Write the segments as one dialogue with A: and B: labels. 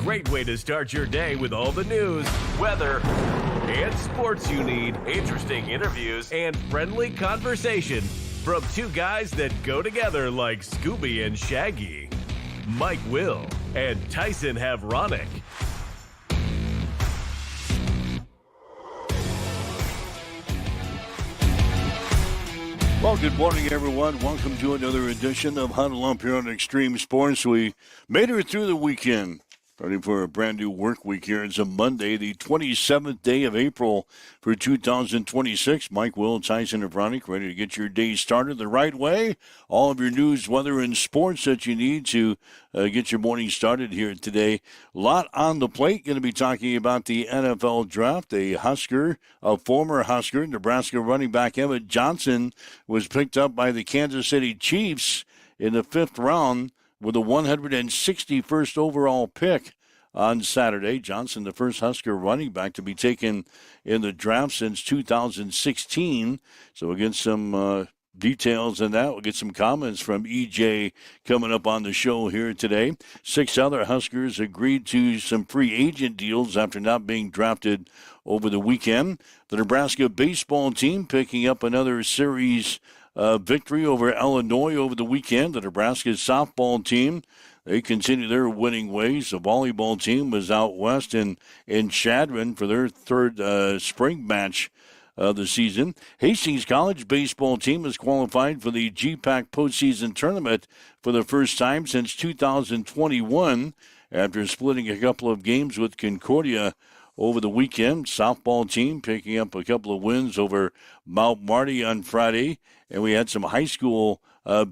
A: great way to start your day with all the news, weather, and sports you need, interesting interviews, and friendly conversation from two guys that go together like Scooby and Shaggy. Mike Will and Tyson Havronic.
B: Well, good morning, everyone. Welcome to another edition of Huddle Up here on Extreme Sports. We made it through the weekend, starting for a brand new work week here. It's a Monday, the 27th day of April for 2026. Mike Will, Tyson Havronic, ready to get your day started the right way. All of your news, weather, and sports that you need to get your morning started here today. A lot on the plate. Going to be talking about the NFL draft. A former Husker, Nebraska running back Emmett Johnson was picked up by the Kansas City Chiefs in the 5th round with a 161st overall pick on Saturday. Johnson, the first Husker running back to be taken in the draft since 2016. So we'll get some details on that. We'll get some comments from EJ coming up on the show here today. 6 other Huskers agreed to some free agent deals after not being drafted over the weekend. The Nebraska baseball team picking up another series victory over Illinois over the weekend. The Nebraska softball team, they continue their winning ways. The volleyball team was out west in Chadron for their third spring match of the season. Hastings College baseball team has qualified for the GPAC postseason tournament for the first time since 2021 after splitting a couple of games with Concordia over the weekend. Softball team picking up a couple of wins over Mount Marty on Friday, and we had some high school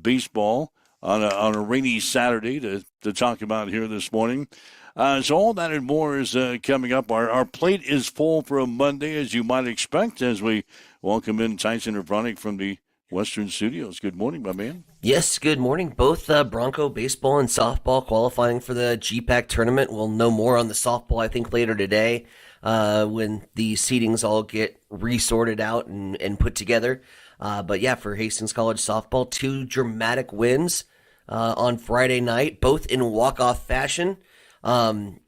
B: baseball on a rainy Saturday to talk about here this morning. So all that and more is coming up. Our plate is full for a Monday, as you might expect, as we welcome in Tyson Havronic from the Western Studios. Good morning, my man.
C: Yes, good morning. Both Bronco baseball and softball qualifying for the GPAC tournament. We'll know more on the softball, I think, later today when the seedings all get resorted out and put together. But yeah, for Hastings College softball, 2 dramatic wins on Friday night, both in walk-off fashion. I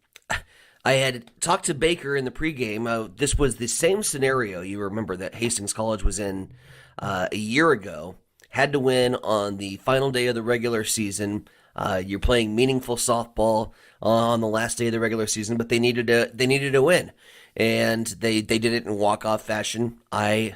C: had talked to Baker in the pregame. This was the same scenario you remember that Hastings College was in a year ago. Had to win on the final day of the regular season. You're playing meaningful softball on the last day of the regular season, but they needed to win, and they did it in walk-off fashion. I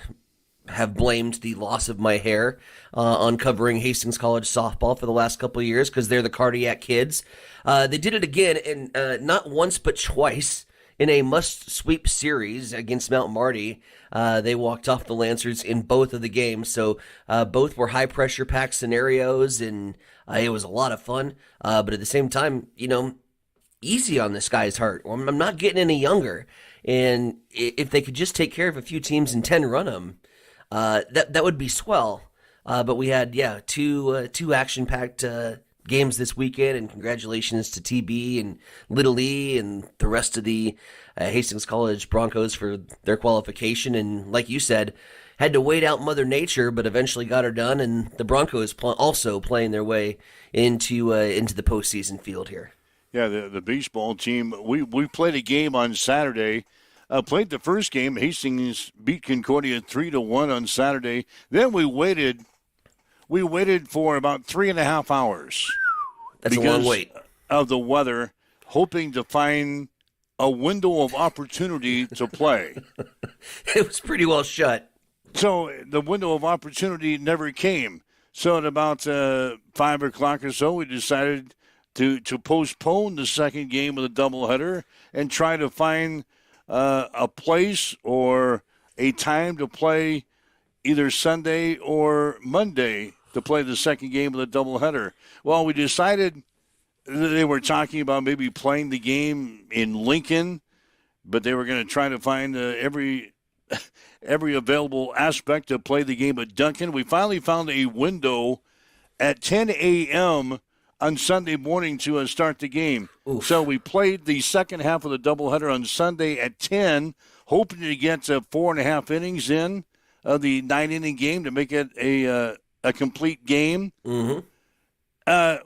C: have blamed the loss of my hair on covering Hastings College softball for the last couple of years because they're the cardiac kids. They did it again, and not once but twice in a must-sweep series against Mount Marty. They walked off the Lancers in both of the games, so both were high-pressure packed scenarios, and it was a lot of fun. But at the same time, easy on this guy's heart. I'm not getting any younger, and if they could just take care of a few teams and 10 run them, that would be swell. But we had, two action-packed games this weekend, and congratulations to TB and Little E and the rest of the Hastings College Broncos for their qualification. And like you said, had to wait out Mother Nature, but eventually got her done. And the Broncos also playing their way into the postseason field here.
B: Yeah, the baseball team. We played a game on Saturday. Played the first game. Hastings beat Concordia 3-1 on Saturday. Then we waited for about 3.5 hours.
C: That's a long wait.
B: Of the weather, hoping to find a window of opportunity to play.
C: It was pretty well shut.
B: So the window of opportunity never came. So at about 5 o'clock or so, we decided to postpone the second game of the doubleheader and try to find a place or a time to play either Sunday or Monday to play the second game of the doubleheader. Well, we decided they were talking about maybe playing the game in Lincoln, but they were going to try to find every available aspect to play the game at Duncan. We finally found a window at 10 a.m. on Sunday morning to start the game. Oof. So we played the second half of the doubleheader on Sunday at 10, hoping to get 4.5 innings in of the 9-inning game to make it a complete game.
C: Mm-hmm.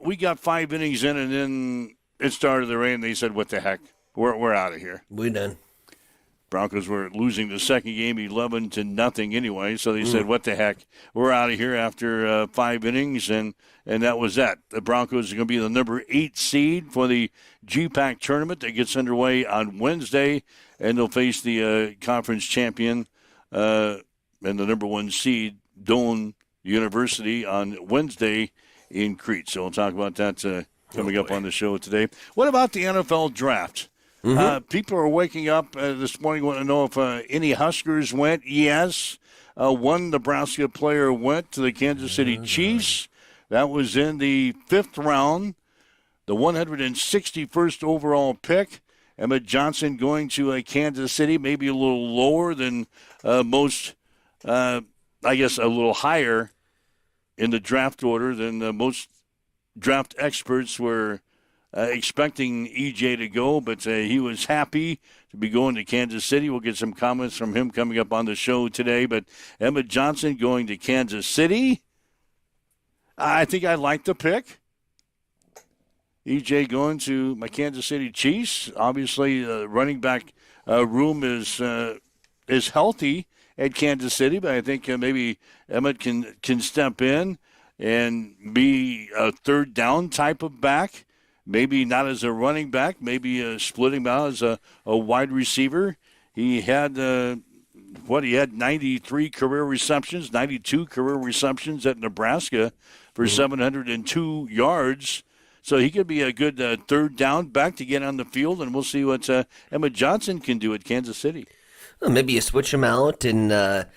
B: We got 5 innings in, and then it started to rain. They said, what the heck? We're out of here.
C: We done.
B: Broncos were losing the second game 11-0 anyway, so they said, what the heck? We're out of here after 5 innings, and that was that. The Broncos are going to be the number 8 seed for the GPAC tournament that gets underway on Wednesday, and they'll face the conference champion and the number 1 seed, Doane University, on Wednesday in Crete. So we'll talk about that coming up on the show today. What about the NFL draft? People are waking up this morning, want to know if any Huskers went. Yes. One Nebraska player went to the Kansas City Chiefs. That was in the 5th round, the 161st overall pick. Emmett Johnson going to Kansas City, maybe a little lower than most, I guess a little higher in the draft order than most draft experts were expecting EJ to go, but he was happy to be going to Kansas City. We'll get some comments from him coming up on the show today. But Emmett Johnson going to Kansas City. I think I like the pick. EJ going to my Kansas City Chiefs. Obviously, running back room is healthy at Kansas City, but I think maybe Emmett can step in and be a third down type of back. Maybe not as a running back, maybe splitting out as a wide receiver. He had, he had 93 career receptions, 92 career receptions at Nebraska for 702 yards. So he could be a good third down back to get on the field, and we'll see what Emmett Johnson can do at Kansas City.
C: Well, maybe you switch him out and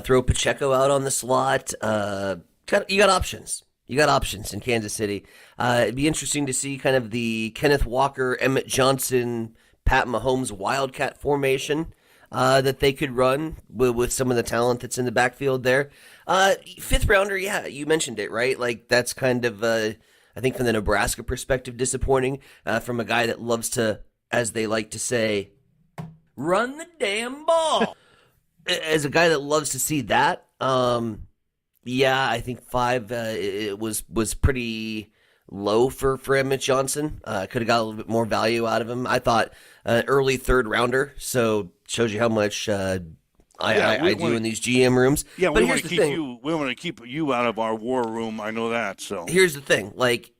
C: throw Pacheco out on the slot. You got options. You got options in Kansas City. It'd be interesting to see kind of the Kenneth Walker, Emmett Johnson, Pat Mahomes Wildcat formation that they could run with some of the talent that's in the backfield there. 5th rounder, yeah, you mentioned it, right? Like that's kind of, I think from the Nebraska perspective, disappointing from a guy that loves to, as they like to say, run the damn ball. As a guy that loves to see that, yeah, I think 5 it was pretty low for Emmett Johnson. Could have got a little bit more value out of him. I thought early 3rd rounder, so shows you how much I do in these GM rooms.
B: Yeah,
C: but
B: we want to keep you out of our war room. I know that. So
C: here's the thing, like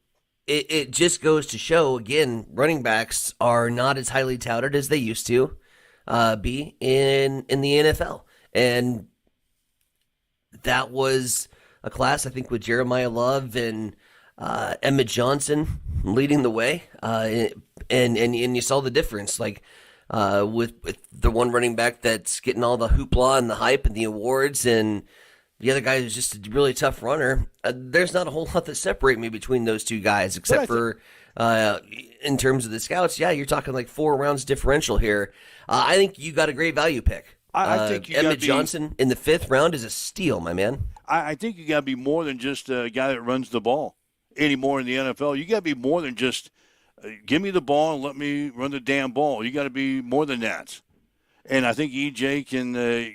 C: it just goes to show again, running backs are not as highly touted as they used to be in the NFL, and that was a class, I think, with Jeremiah Love and Emmett Johnson leading the way, and you saw the difference, like with the one running back that's getting all the hoopla and the hype and the awards, and the other guy who's just a really tough runner. There's not a whole lot that separate me between those two guys, except for in terms of the scouts. Yeah, you're talking like 4 rounds differential here. I think you got a great value pick.
B: I think
C: Emmett Johnson in the 5th round is a steal, my man.
B: I think you got to be more than just a guy that runs the ball anymore in the NFL. You got to be more than just give me the ball and let me run the damn ball. You got to be more than that. And I think EJ can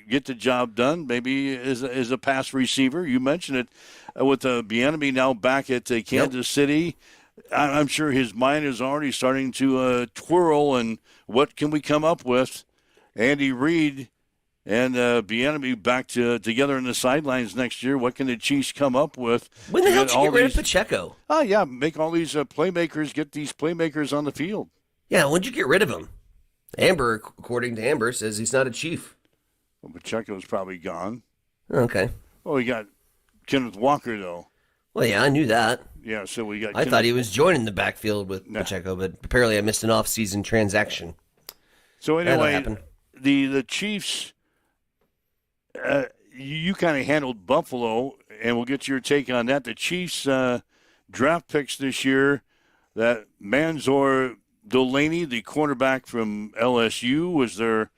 B: get the job done. Maybe as a pass receiver. You mentioned it with Bieniemy now back at Kansas City. I'm sure his mind is already starting to twirl. And what can we come up with? Andy Reid and Bieniemy back together in the sidelines next year. What can the Chiefs come up with?
C: When the hell did you get rid of Pacheco?
B: Oh, yeah, make all these playmakers, get these playmakers on the field.
C: Yeah, when did you get rid of him? Amber, according to Amber, says he's not a Chief.
B: Well, Pacheco's probably gone.
C: Okay.
B: Oh, we got Kenneth Walker, though.
C: Well, yeah, I knew that.
B: Yeah, so we got
C: I thought he was joining the backfield with Pacheco, but apparently I missed an off-season transaction.
B: So anyway, the Chiefs, you kind of handled Buffalo, and we'll get your take on that. The Chiefs draft picks this year, that Manzor Delaney, the cornerback from LSU, was their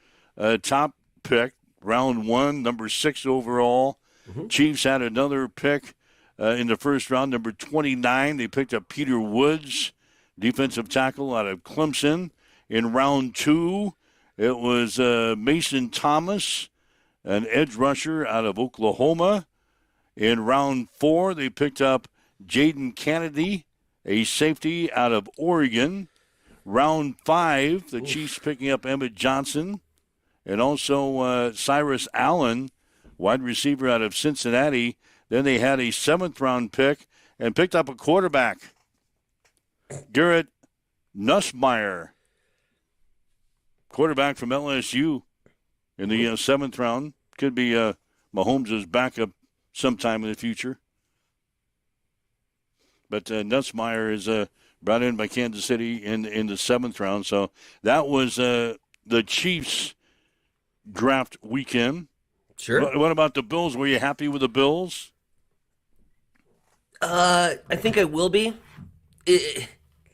B: top pick, round 1, number 6 overall. Mm-hmm. Chiefs had another pick in the first round, number 29. They picked up Peter Woods, defensive tackle out of Clemson. In round 2, it was Mason Thomas, an edge rusher out of Oklahoma. In round 4, they picked up Jaden Kennedy, a safety out of Oregon. Round 5, the Chiefs picking up Emmett Johnson and also Cyrus Allen, wide receiver out of Cincinnati. Then they had a 7th-round pick and picked up a quarterback, Garrett Nussmeier, quarterback from LSU in the 7th round. Could be Mahomes' backup sometime in the future. But Nussmeier is brought in by Kansas City in the 7th round. So that was the Chiefs' draft weekend.
C: Sure.
B: What about the Bills? Were you happy with the Bills?
C: I think I will be.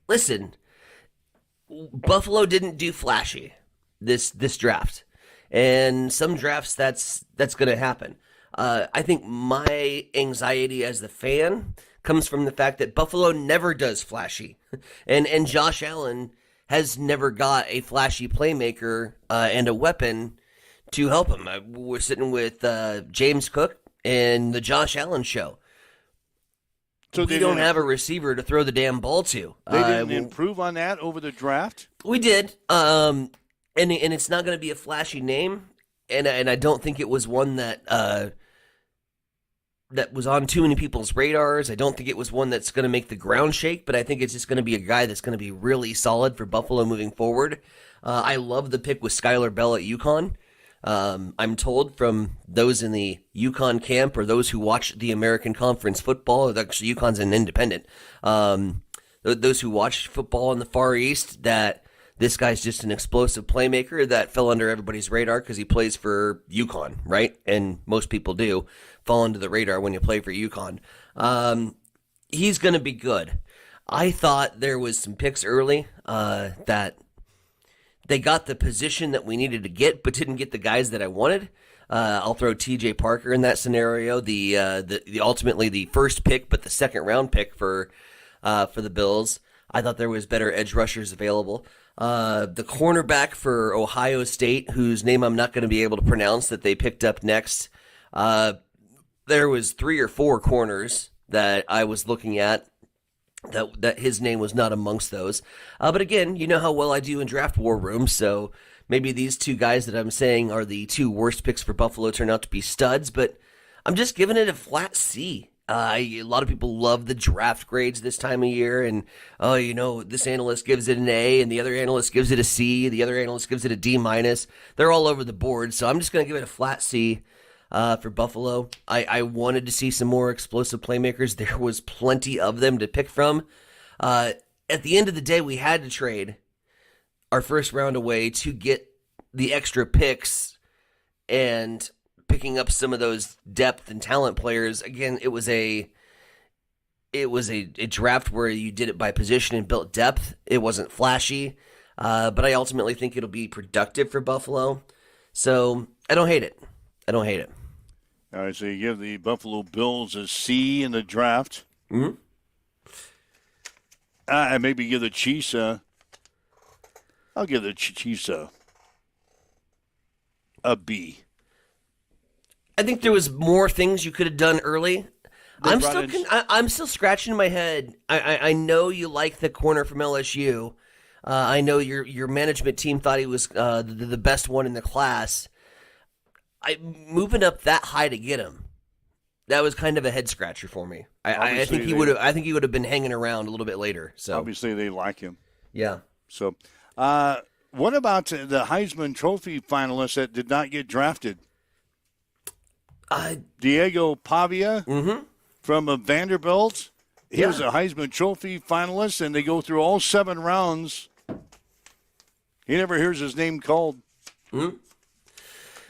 C: Listen, Buffalo didn't do flashy this draft, and some drafts that's going to happen. I think my anxiety as the fan comes from the fact that Buffalo never does flashy, and Josh Allen has never got a flashy playmaker and a weapon to help him. We're sitting with James Cook and the Josh Allen show. So we don't have a receiver to throw the damn ball to.
B: They didn't improve on that over the draft?
C: We did. And it's not going to be a flashy name. And I don't think it was one that was on too many people's radars. I don't think it was one that's going to make the ground shake, but I think it's just going to be a guy that's going to be really solid for Buffalo moving forward. I love the pick with Skylar Bell at UConn. I'm told from those in the UConn camp or those who watch the American Conference football, actually UConn's an independent, those who watch football in the Far East, that this guy's just an explosive playmaker that fell under everybody's radar because he plays for UConn, right? And most people do fall under the radar when you play for UConn. He's going to be good. I thought there was some picks early that they got the position that we needed to get, but didn't get the guys that I wanted. I'll throw T.J. Parker in that scenario. The ultimately the first pick, but the 2nd-round pick for the Bills. I thought there was better edge rushers available. The cornerback for Ohio State, whose name I'm not going to be able to pronounce, that they picked up next. There was 3 or 4 corners that I was looking at. That his name was not amongst those. But again, you know how well I do in draft war rooms, so maybe these 2 guys that I'm saying are the 2 worst picks for Buffalo turn out to be studs, but I'm just giving it a flat C. A lot of people love the draft grades this time of year, and, this analyst gives it an A, and the other analyst gives it a C, the other analyst gives it a D-. They're all over the board, so I'm just going to give it a flat C. For Buffalo. I wanted to see some more explosive playmakers. There was plenty of them to pick from. At the end of the day, we had to trade our first round away to get the extra picks and picking up some of those depth and talent players. Again, it was a draft where you did it by position and built depth. It wasn't flashy, but I ultimately think it'll be productive for Buffalo. So I don't hate it.
B: All right, so you give the Buffalo Bills a C in the draft.
C: Mm-hmm.
B: I maybe give the Chiefs I'll give the Chiefs a B.
C: I think there was more things you could have done early. I'm still scratching my head. I know you like the corner from LSU. I know your management team thought he was the best one in the class. Moving up that high to get him, that was kind of a head scratcher for me. I think he would have been hanging around a little bit later. So
B: obviously they like him.
C: Yeah.
B: So, what about the Heisman Trophy finalists that did not get drafted? Diego Pavia from Vanderbilt. He was a Heisman Trophy finalist, and they go through all 7 rounds. He never hears his name called.
C: Mm-hmm.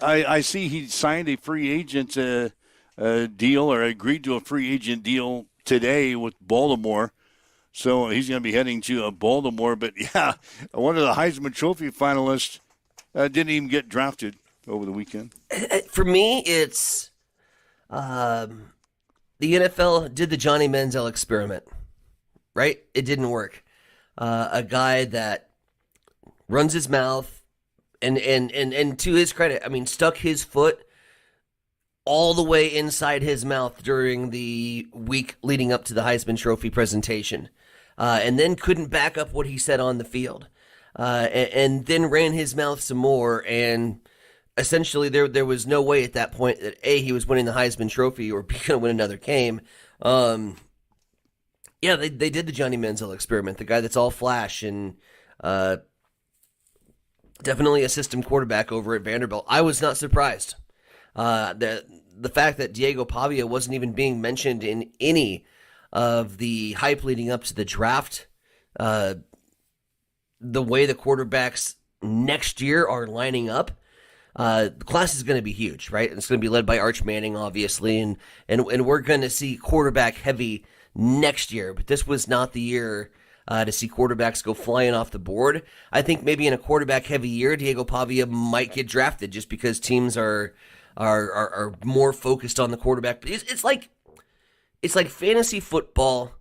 B: I see he signed a free agent deal, or agreed to a free agent deal today with Baltimore. So he's going to be heading to Baltimore. But, yeah, one of the Heisman Trophy finalists didn't even get drafted over the weekend.
C: For me, it's the NFL did the Johnny Manziel experiment, right? It didn't work. A guy that runs his mouth, and to his credit, I mean, stuck his foot all the way inside his mouth during the week leading up to the Heisman Trophy presentation. and then couldn't back up what he said on the field, and then ran his mouth some more. And essentially, there was no way at that point that A, he was winning the Heisman Trophy, or B, going to win another game. Yeah, they did the Johnny Manziel experiment, the guy that's all flash and definitely a system quarterback over at Vanderbilt. I was not surprised. The fact that Diego Pavia wasn't even being mentioned in any of the hype leading up to the draft, the way the quarterbacks next year are lining up, the class is going to be huge, right? It's going to be led by Arch Manning, obviously, and we're going to see quarterback heavy next year. But this was not the year to see quarterbacks go flying off the board. I think maybe in a quarterback heavy year, Diego Pavia might get drafted just because teams are more focused on the quarterback. It's like fantasy football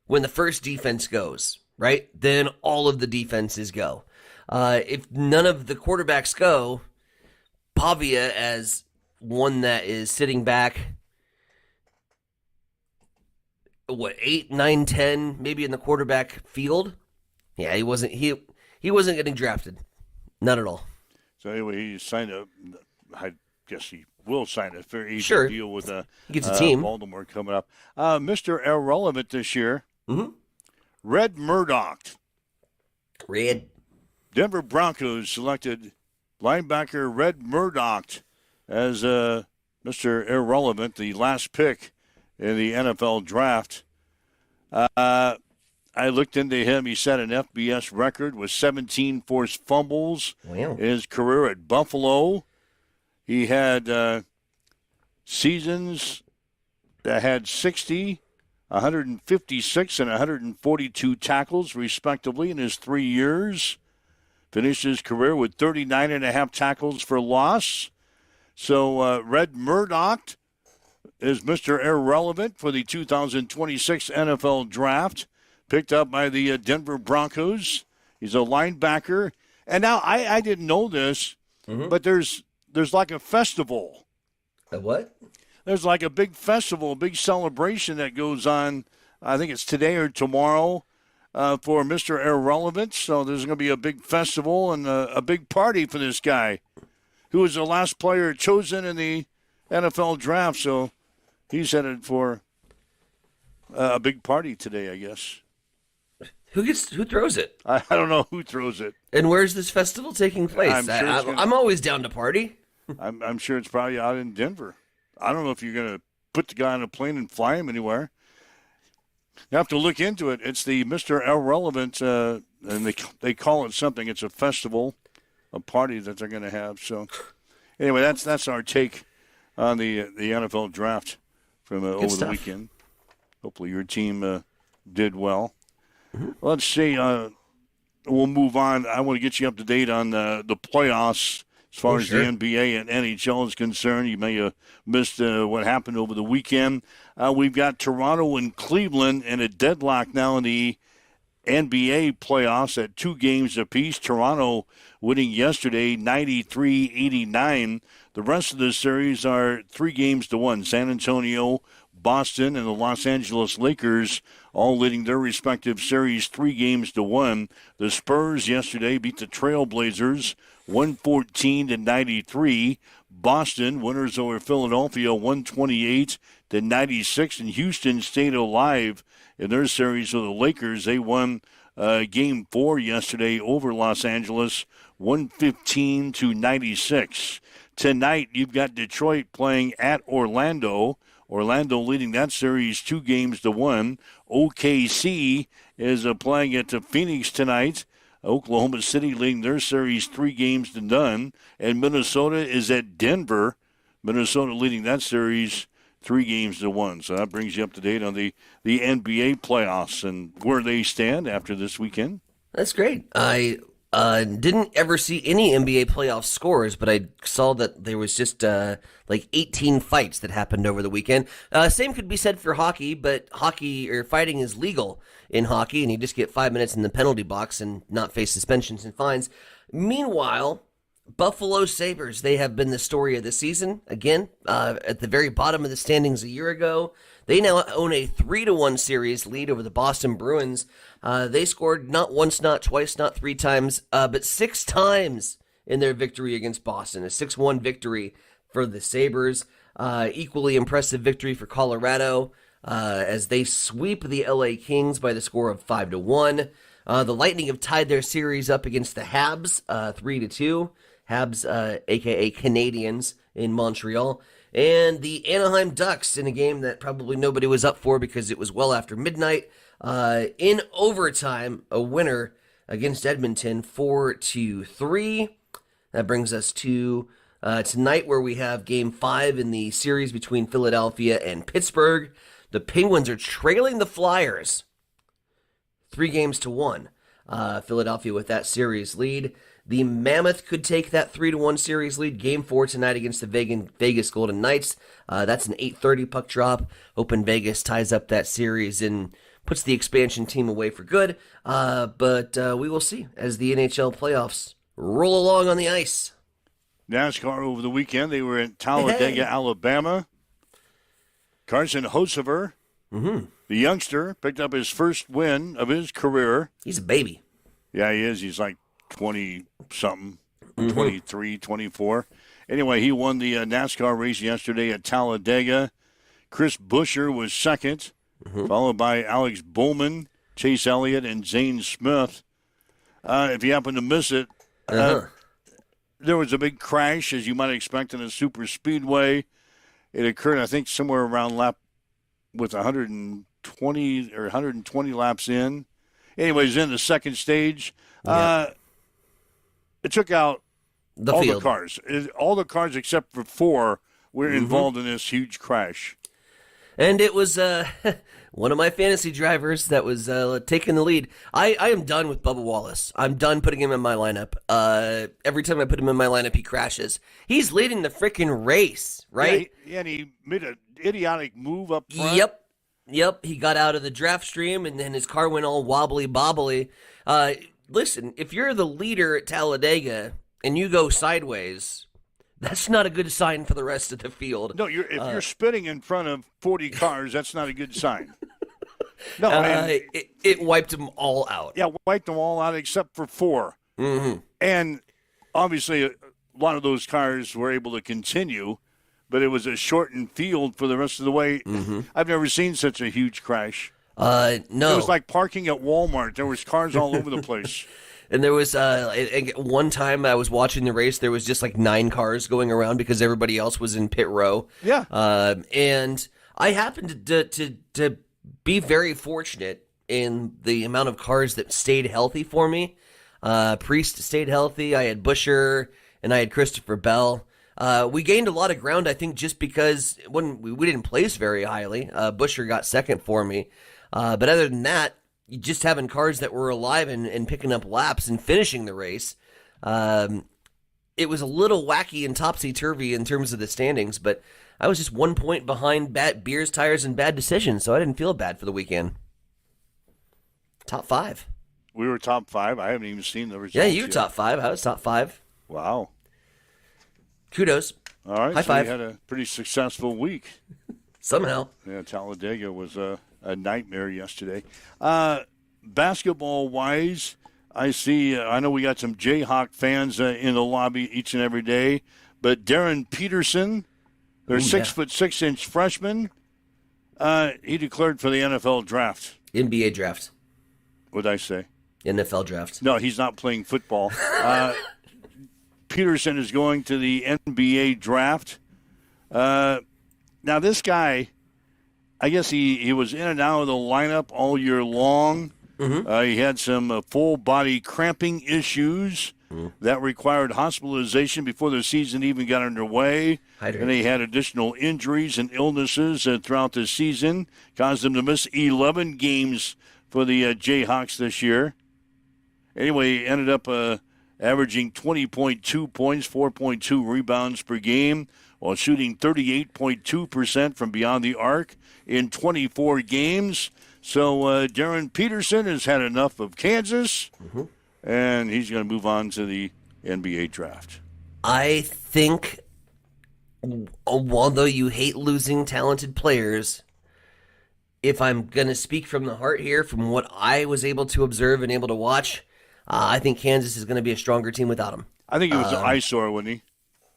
C: when the first defense goes, right? Then all of the defenses go. If none of the quarterbacks go, Pavia, as one that is sitting back, 8, 9, 10, maybe in the quarterback field. Yeah, he wasn't getting drafted. Not at all.
B: So anyway, he signed I guess he will sign a very easy deal with
C: he gets a team.
B: Baltimore coming up. Mr. Irrelevant this year, Red Murdoch. Denver Broncos selected linebacker Red Murdoch as Mr. Irrelevant, the last pick in the NFL draft. I looked into him. He set an FBS record with 17 forced fumbles in his career at Buffalo. He had seasons that had 60, 156, and 142 tackles, respectively, in his 3 years. Finished his career with 39.5 tackles for loss. So Red Murdoch is Mr. Irrelevant for the 2026 NFL Draft, picked up by the Denver Broncos. He's a linebacker. And now I didn't know this, but there's like a festival.
C: A what?
B: There's like a big festival, a big celebration that goes on, I think it's today or tomorrow, for Mr. Irrelevant. So there's going to be a big festival and a big party for this guy, who was the last player chosen in the NFL Draft. So he's headed for a big party today, I guess.
C: Who throws it?
B: I don't know who throws it.
C: And where's this festival taking place? I'm always down to party.
B: I'm sure it's probably out in Denver. I don't know if you're going to put the guy on a plane and fly him anywhere. You have to look into it. It's the Mr. Irrelevant, and they call it something. It's a festival, a party that they're going to have. So anyway, that's our take on the NFL Draft from over the weekend. Hopefully your team did well. Let's see. We'll move on. I want to get you up to date on the playoffs as far as the NBA and NHL is concerned. You may have missed what happened over the weekend. We've got Toronto and Cleveland in a deadlock now in the NBA playoffs at 2 games apiece. Toronto winning yesterday 93-89. The rest of the series are 3-1. San Antonio, Boston, and the Los Angeles Lakers all leading their respective series 3-1. The Spurs yesterday beat the Trailblazers 114-93. Boston winners over Philadelphia 128-96. And Houston stayed alive in their series with the Lakers. They won Game 4 yesterday over Los Angeles 115-96. Tonight you've got Detroit playing at Orlando. Orlando leading that series 2-1. OKC is playing at Phoenix tonight. Oklahoma City leading their series 3-0. And Minnesota is at Denver. Minnesota leading that series 3-1. So that brings you up to date on the NBA playoffs and where they stand after this weekend.
C: That's great. I didn't ever see any NBA playoff scores, but I saw that there was just like 18 fights that happened over the weekend. Same could be said for hockey, but fighting is legal in hockey, and you just get 5 minutes in the penalty box and not face suspensions and fines. Meanwhile, Buffalo Sabres, they have been the story of the season. Again, at the very bottom of the standings a year ago. They now own a 3-1 series lead over the Boston Bruins. They scored not once, not twice, not 3 times, but 6 times in their victory against Boston. A 6-1 victory for the Sabres. Equally impressive victory for Colorado as they sweep the LA Kings by the score of 5-1. The Lightning have tied their series up against the Habs 3-2. Habs, a.k.a. Canadians in Montreal. And the Anaheim Ducks in a game that probably nobody was up for because it was well after midnight. In overtime, a winner against Edmonton 4-3. That brings us to tonight where we have Game 5 in the series between Philadelphia and Pittsburgh. The Penguins are trailing the Flyers 3-1. Philadelphia with that series lead. The Mammoth could take that 3-1 series lead. Game 4 tonight against the Vegas Golden Knights. That's an 8:30 puck drop. Hoping Vegas ties up that series and puts the expansion team away for good. But we will see as the NHL playoffs roll along on the ice.
B: NASCAR over the weekend. They were in Talladega, Alabama. Carson Hocevar, the youngster, picked up his first win of his career.
C: He's a baby.
B: Yeah, he is. He's like 20-something, 23, 24. Anyway, he won the NASCAR race yesterday at Talladega. Chris Buescher was second, followed by Alex Bowman, Chase Elliott, and Zane Smith. If you happen to miss it, there was a big crash, as you might expect, in a super speedway. It occurred, I think, somewhere around lap with 120 or 120 laps in. Anyways, in the second stage, it took out all the cars. All the cars except for 4 were involved in this huge crash. And
C: it was one of my fantasy drivers that was taking the lead. I am done with Bubba Wallace. I'm done putting him in my lineup. Every time I put him in my lineup, he crashes. He's leading the freaking race, right?
B: Yeah, and he made an idiotic move up front.
C: Yep. He got out of the draft stream, and then his car went all wobbly-bobbly. Listen, if you're the leader at Talladega and you go sideways, that's not a good sign for the rest of the field.
B: No, if you're spinning in front of 40 cars, that's not a good sign. No,
C: it wiped them all out.
B: Yeah, wiped them all out except for 4. And obviously, a lot of those cars were able to continue, but it was a shortened field for the rest of the way. I've never seen such a huge crash.
C: No.
B: It was like parking at Walmart. There was cars all over the place.
C: And there was one time I was watching the race, there was just like 9 cars going around because everybody else was in pit row.
B: Yeah.
C: And I happened to be very fortunate in the amount of cars that stayed healthy for me. Priest stayed healthy. I had Buescher and I had Christopher Bell. We gained a lot of ground, I think, just because when we didn't place very highly. Buescher got second for me. But other than that, just having cars that were alive and picking up laps and finishing the race, it was a little wacky and topsy-turvy in terms of the standings, but I was just 1 point behind bad beers, tires, and bad decisions, so I didn't feel bad for the weekend. Top 5.
B: We were top 5. I haven't even seen the results.
C: Yeah, you were top 5. I was top 5.
B: Wow.
C: Kudos.
B: All right,
C: High five.
B: We had a pretty successful week.
C: Somehow.
B: Yeah, Talladega was a nightmare yesterday. Basketball-wise, I know we got some Jayhawk fans in the lobby each and every day, but Darren Peterson, their 6'6" freshman, he declared for the NFL draft.
C: NBA draft.
B: What'd I say?
C: NFL draft.
B: No, he's not playing football. Peterson is going to the NBA draft. Now, this guy, I guess he was in and out of the lineup all year long. He had some full body cramping issues that required hospitalization before the season even got underway. And he had additional injuries and illnesses throughout the season, caused him to miss 11 games for the Jayhawks this year. Anyway, he ended up averaging 20.2 points, 4.2 rebounds per game, while shooting 38.2% from beyond the arc in 24 games. So Darren Peterson has had enough of Kansas, and he's going to move on to the NBA draft.
C: I think, although you hate losing talented players, if I'm going to speak from the heart here, from what I was able to observe and able to watch, I think Kansas is going to be a stronger team without him.
B: I think he was an eyesore, wasn't he?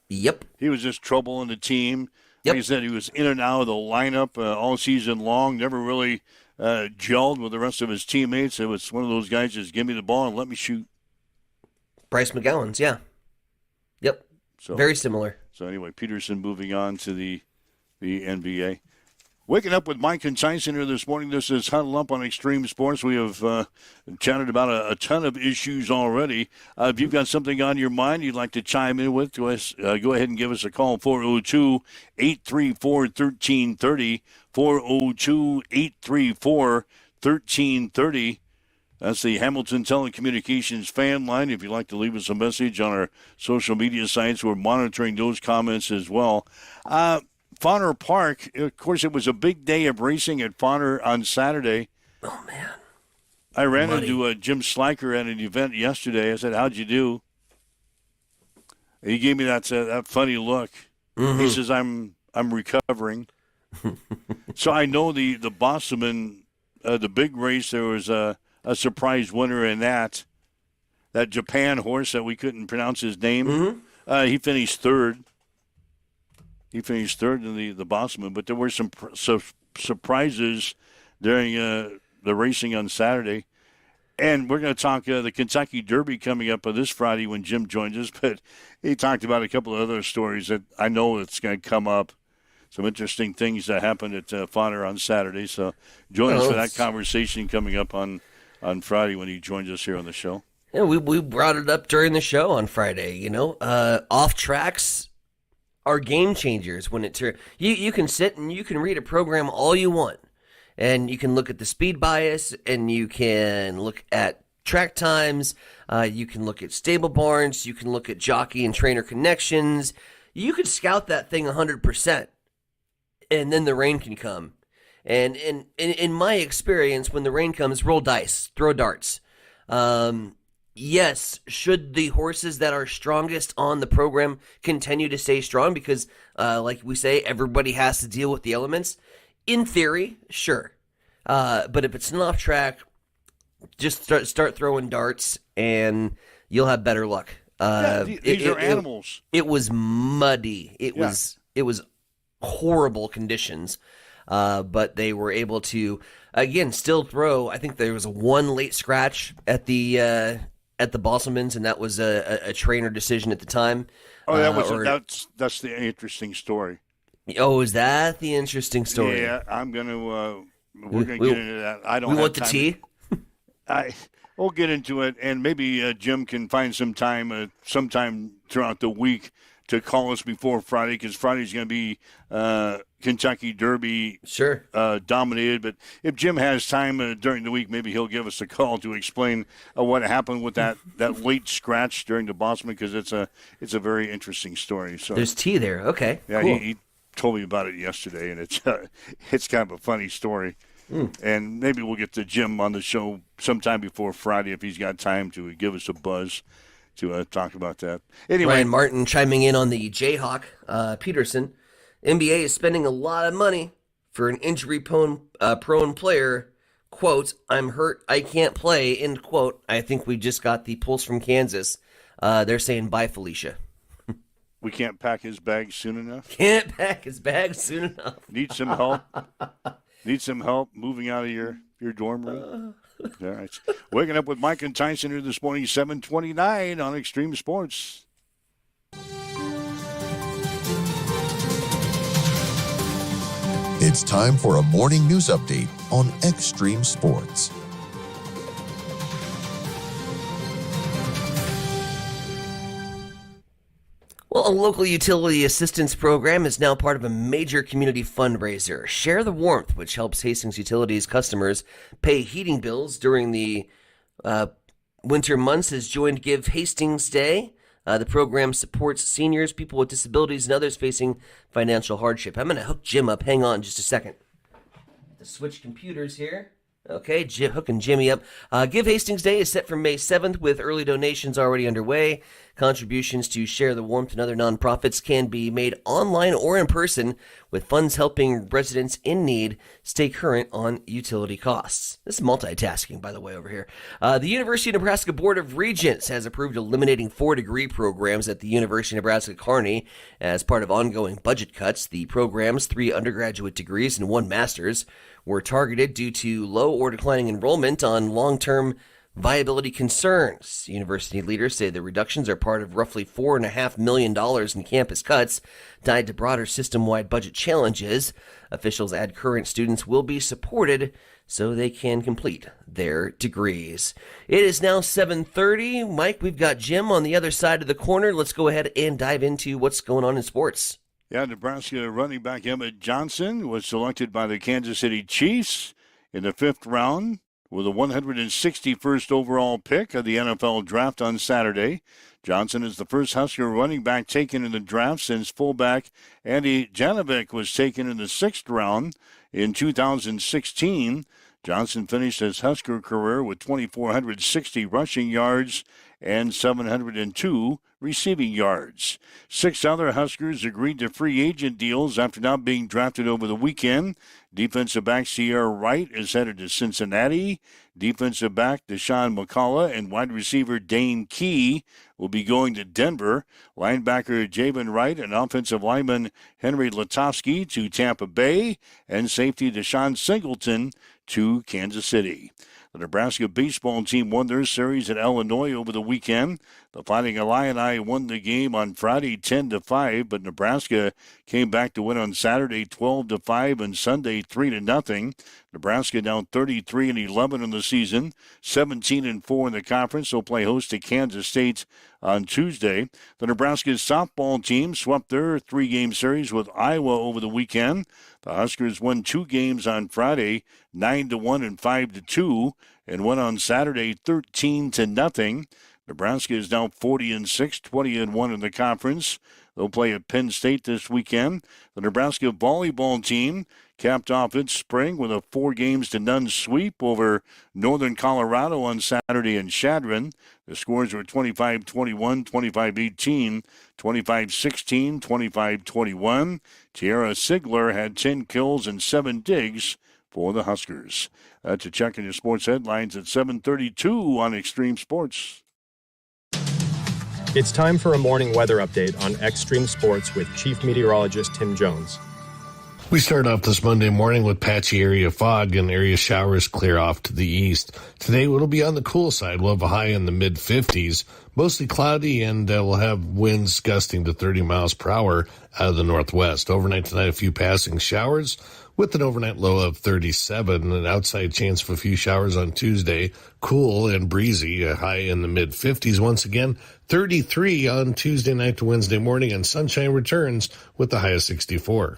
C: Yep.
B: He was just trouble in the team.
C: Yep.
B: Like I said, he was in and out of the lineup all season long, never really gelled with the rest of his teammates. It was one of those guys, just give me the ball and let me shoot.
C: Bryce McGowan's, yeah. Yep.
B: So,
C: very similar.
B: So anyway, Peterson moving on to the NBA. Waking up with Mike and Tyson here this morning. This is Huddle Up on Extreme Sports. We have chatted about a ton of issues already. If you've got something on your mind you'd like to chime in with to us, go ahead and give us a call, 402-834-1330, 402-834-1330. That's the Hamilton Telecommunications fan line. If you'd like to leave us a message on our social media sites, we're monitoring those comments as well. Fauner Park, of course, it was a big day of racing at Fauner on Saturday.
C: Oh, man.
B: I ran into Jim Sliker at an event yesterday. I said, how'd you do? And he gave me that funny look. Mm-hmm. He says, I'm recovering. So I know the Bosselman, the big race, there was a surprise winner in that Japan horse that we couldn't pronounce his name. Mm-hmm. He finished third. He finished third in the Bosselman, but there were some surprises during the racing on Saturday. And we're going to talk the Kentucky Derby coming up this Friday when Jim joins us. But he talked about a couple of other stories that I know it's going to come up. Some interesting things that happened at Fauner on Saturday. So join us for that conversation coming up on Friday when he joins us here on the show.
C: Yeah, we brought it up during the show on Friday. Off tracks are game changers when you can sit and you can read a program all you want, and you can look at the speed bias, and you can look at track times, you can look at stable barns, you can look at jockey and trainer connections. You could scout that thing 100%, and then the rain can come. And in my experience, when the rain comes, roll dice, throw darts. Yes, should the horses that are strongest on the program continue to stay strong? Because, like we say, everybody has to deal with the elements. In theory, sure. But if it's an off track, just start throwing darts, and you'll have better luck.
B: These are animals.
C: It was muddy. It was horrible conditions. But they were able to, again, still throw. I think there was one late scratch at the Bosselmans, and that was a trainer decision at the time.
B: Oh, that's the interesting story.
C: Oh, is that the interesting story?
B: Yeah, we're gonna get into that. I don't.
C: We
B: have
C: want the tea.
B: We'll get into it, and maybe Jim can find some time, sometime throughout the week, to call us before Friday, because Friday's going to be Kentucky Derby dominated. But if Jim has time during the week, maybe he'll give us a call to explain what happened with that late scratch during the Bosselman, because it's a very interesting story. So
C: there's tea there. Okay.
B: Yeah,
C: cool.
B: he told me about it yesterday, and it's kind of a funny story. And maybe we'll get to Jim on the show sometime before Friday if he's got time to give us a buzz to talk about that. Anyway,
C: Ryan Martin chiming in on the Jayhawk Peterson. NBA is spending a lot of money for an injury-prone player. Quote, I'm hurt, I can't play, end quote. I think we just got the pulse from Kansas. They're saying bye, Felicia.
B: We can't pack his bag soon enough?
C: Can't pack his bag soon enough.
B: Need some help? Need some help moving out of your dorm room? All right. Waking up with Mike and Tyson here this morning, 7:29 on Extreme Sports.
D: It's time for a morning news update on Extreme Sports.
C: Well, a local utility assistance program is now part of a major community fundraiser, Share the Warmth, which helps Hastings Utilities customers pay heating bills during the winter months, has joined Give Hastings Day. The program supports seniors, people with disabilities, and others facing financial hardship. I'm going to hook Jim up. Hang on just a second. To switch computers here. Okay, hooking Jimmy up. Give Hastings Day is set for May 7th with early donations already underway. Contributions to Share the Warmth and other nonprofits can be made online or in person, with funds helping residents in need stay current on utility costs. This is multitasking, by the way, over here. The University of Nebraska Board of Regents has approved eliminating 4-degree programs at the University of Nebraska Kearney as part of ongoing budget cuts. The programs, 3 undergraduate degrees and 1 master's, were targeted due to low or declining enrollment on long-term viability concerns. University leaders say the reductions are part of roughly $4.5 million in campus cuts tied to broader system-wide budget challenges. Officials add current students will be supported so they can complete their degrees. It is now 7:30. Mike, we've got Jim on the other side of the corner. Let's go ahead and dive into what's going on in sports.
B: Yeah, Nebraska running back Emmett Johnson was selected by the Kansas City Chiefs in the 5th round with a 161st overall pick of the NFL draft on Saturday. Johnson is the first Husker running back taken in the draft since fullback Andy Janovic was taken in the 6th round in 2016. Johnson finished his Husker career with 2,460 rushing yards and 702 receiving yards. 6 other Huskers agreed to free agent deals after not being drafted over the weekend. Defensive back Sierra Wright is headed to Cincinnati. Defensive back Deshaun McCullough and wide receiver Dane Key will be going to Denver. Linebacker Javen Wright and offensive lineman Henry Latowski to Tampa Bay, and safety Deshaun Singleton to Kansas City. The Nebraska baseball team won their series at Illinois over the weekend. The Fighting Illini won the game on Friday 10-5, but Nebraska came back to win on Saturday 12-5 and Sunday 3-0. Nebraska down 33-11 in the season, 17-4 in the conference. They'll play host to Kansas State on Tuesday. The Nebraska softball team swept their 3-game series with Iowa over the weekend. The Huskers won 2 games on Friday, 9-1 and 5-2, and won on Saturday 13-0. Nebraska is now 40-6, 20-1 in the conference. They'll play at Penn State this weekend. The Nebraska volleyball team capped off its spring with a 4-0 sweep over Northern Colorado on Saturday in Chadron. The scores were 25-21, 25-18, 25-16, 25-21. Tiara Sigler had 10 kills and 7 digs for the Huskers. That's a check in your sports headlines at 7:32 on Extreme Sports.
E: It's time for a morning weather update on Extreme Sports with Chief Meteorologist Tim Jones.
F: We start off this Monday morning with patchy area fog and area showers clear off to the east. Today it'll be on the cool side. We'll have a high in the mid-50s, mostly cloudy, and we'll have winds gusting to 30 miles per hour out of the northwest. Overnight tonight, a few passing showers with an overnight low of 37. An outside chance of a few showers on Tuesday. Cool and breezy, a high in the mid-50s. Once again, 33 on Tuesday night to Wednesday morning, and sunshine returns with the high of 64.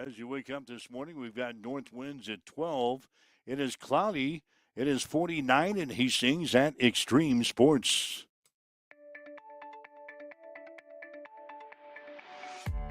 B: As you wake up this morning, we've got north winds at 12. It is cloudy. It is 49 in Hastings at Extreme Sports.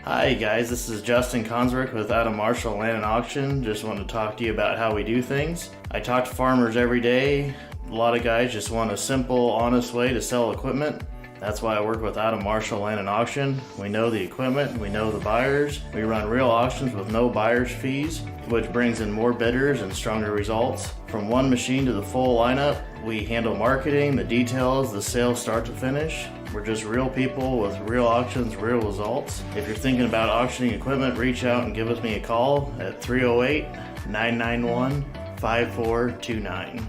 G: Hi guys, this is Justin Consrick with Adam Marshall Land and Auction. Just want to talk to you about how we do things. I talk to farmers every day. A lot of guys just want a simple, honest way to sell equipment. That's why I work with Adam Marshall Land and Auction. We know the equipment, we know the buyers. We run real auctions with no buyer's fees, which brings in more bidders and stronger results. From one machine to the full lineup, we handle marketing, the details, the sales start to finish. We're just real people with real auctions, real results. If you're thinking about auctioning equipment, reach out and give me a call at 308-991-5429.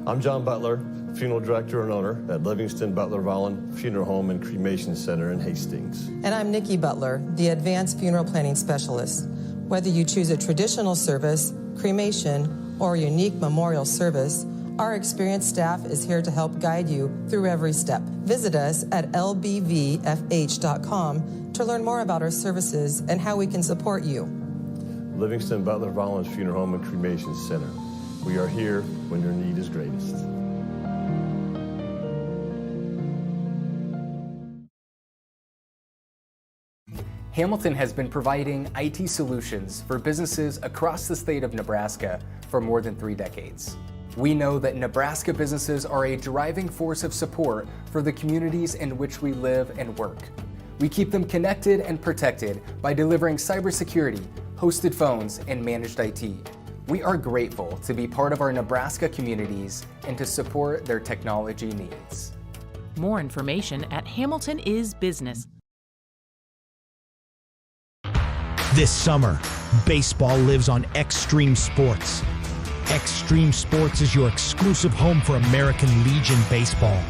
H: I'm John Butler, funeral director and owner at Livingston Butler Volland Funeral Home and Cremation Center in Hastings.
I: And I'm Nikki Butler, the Advanced Funeral Planning Specialist. Whether you choose a traditional service, cremation, or a unique memorial service, our experienced staff is here to help guide you through every step. Visit us at lbvfh.com to learn more about our services and how we can support you.
H: Livingston Butler Volland Funeral Home and Cremation Center. We are here when your need is greatest.
J: Hamilton has been providing IT solutions for businesses across the state of Nebraska for more than 3 decades. We know that Nebraska businesses are a driving force of support for the communities in which we live and work. We keep them connected and protected by delivering cybersecurity, hosted phones, and managed IT. We are grateful to be part of our Nebraska communities and to support their technology needs.
K: More information at Hamilton is Business.
L: This summer, baseball lives on Extreme Sports. Extreme Sports is your exclusive home for American Legion Baseball,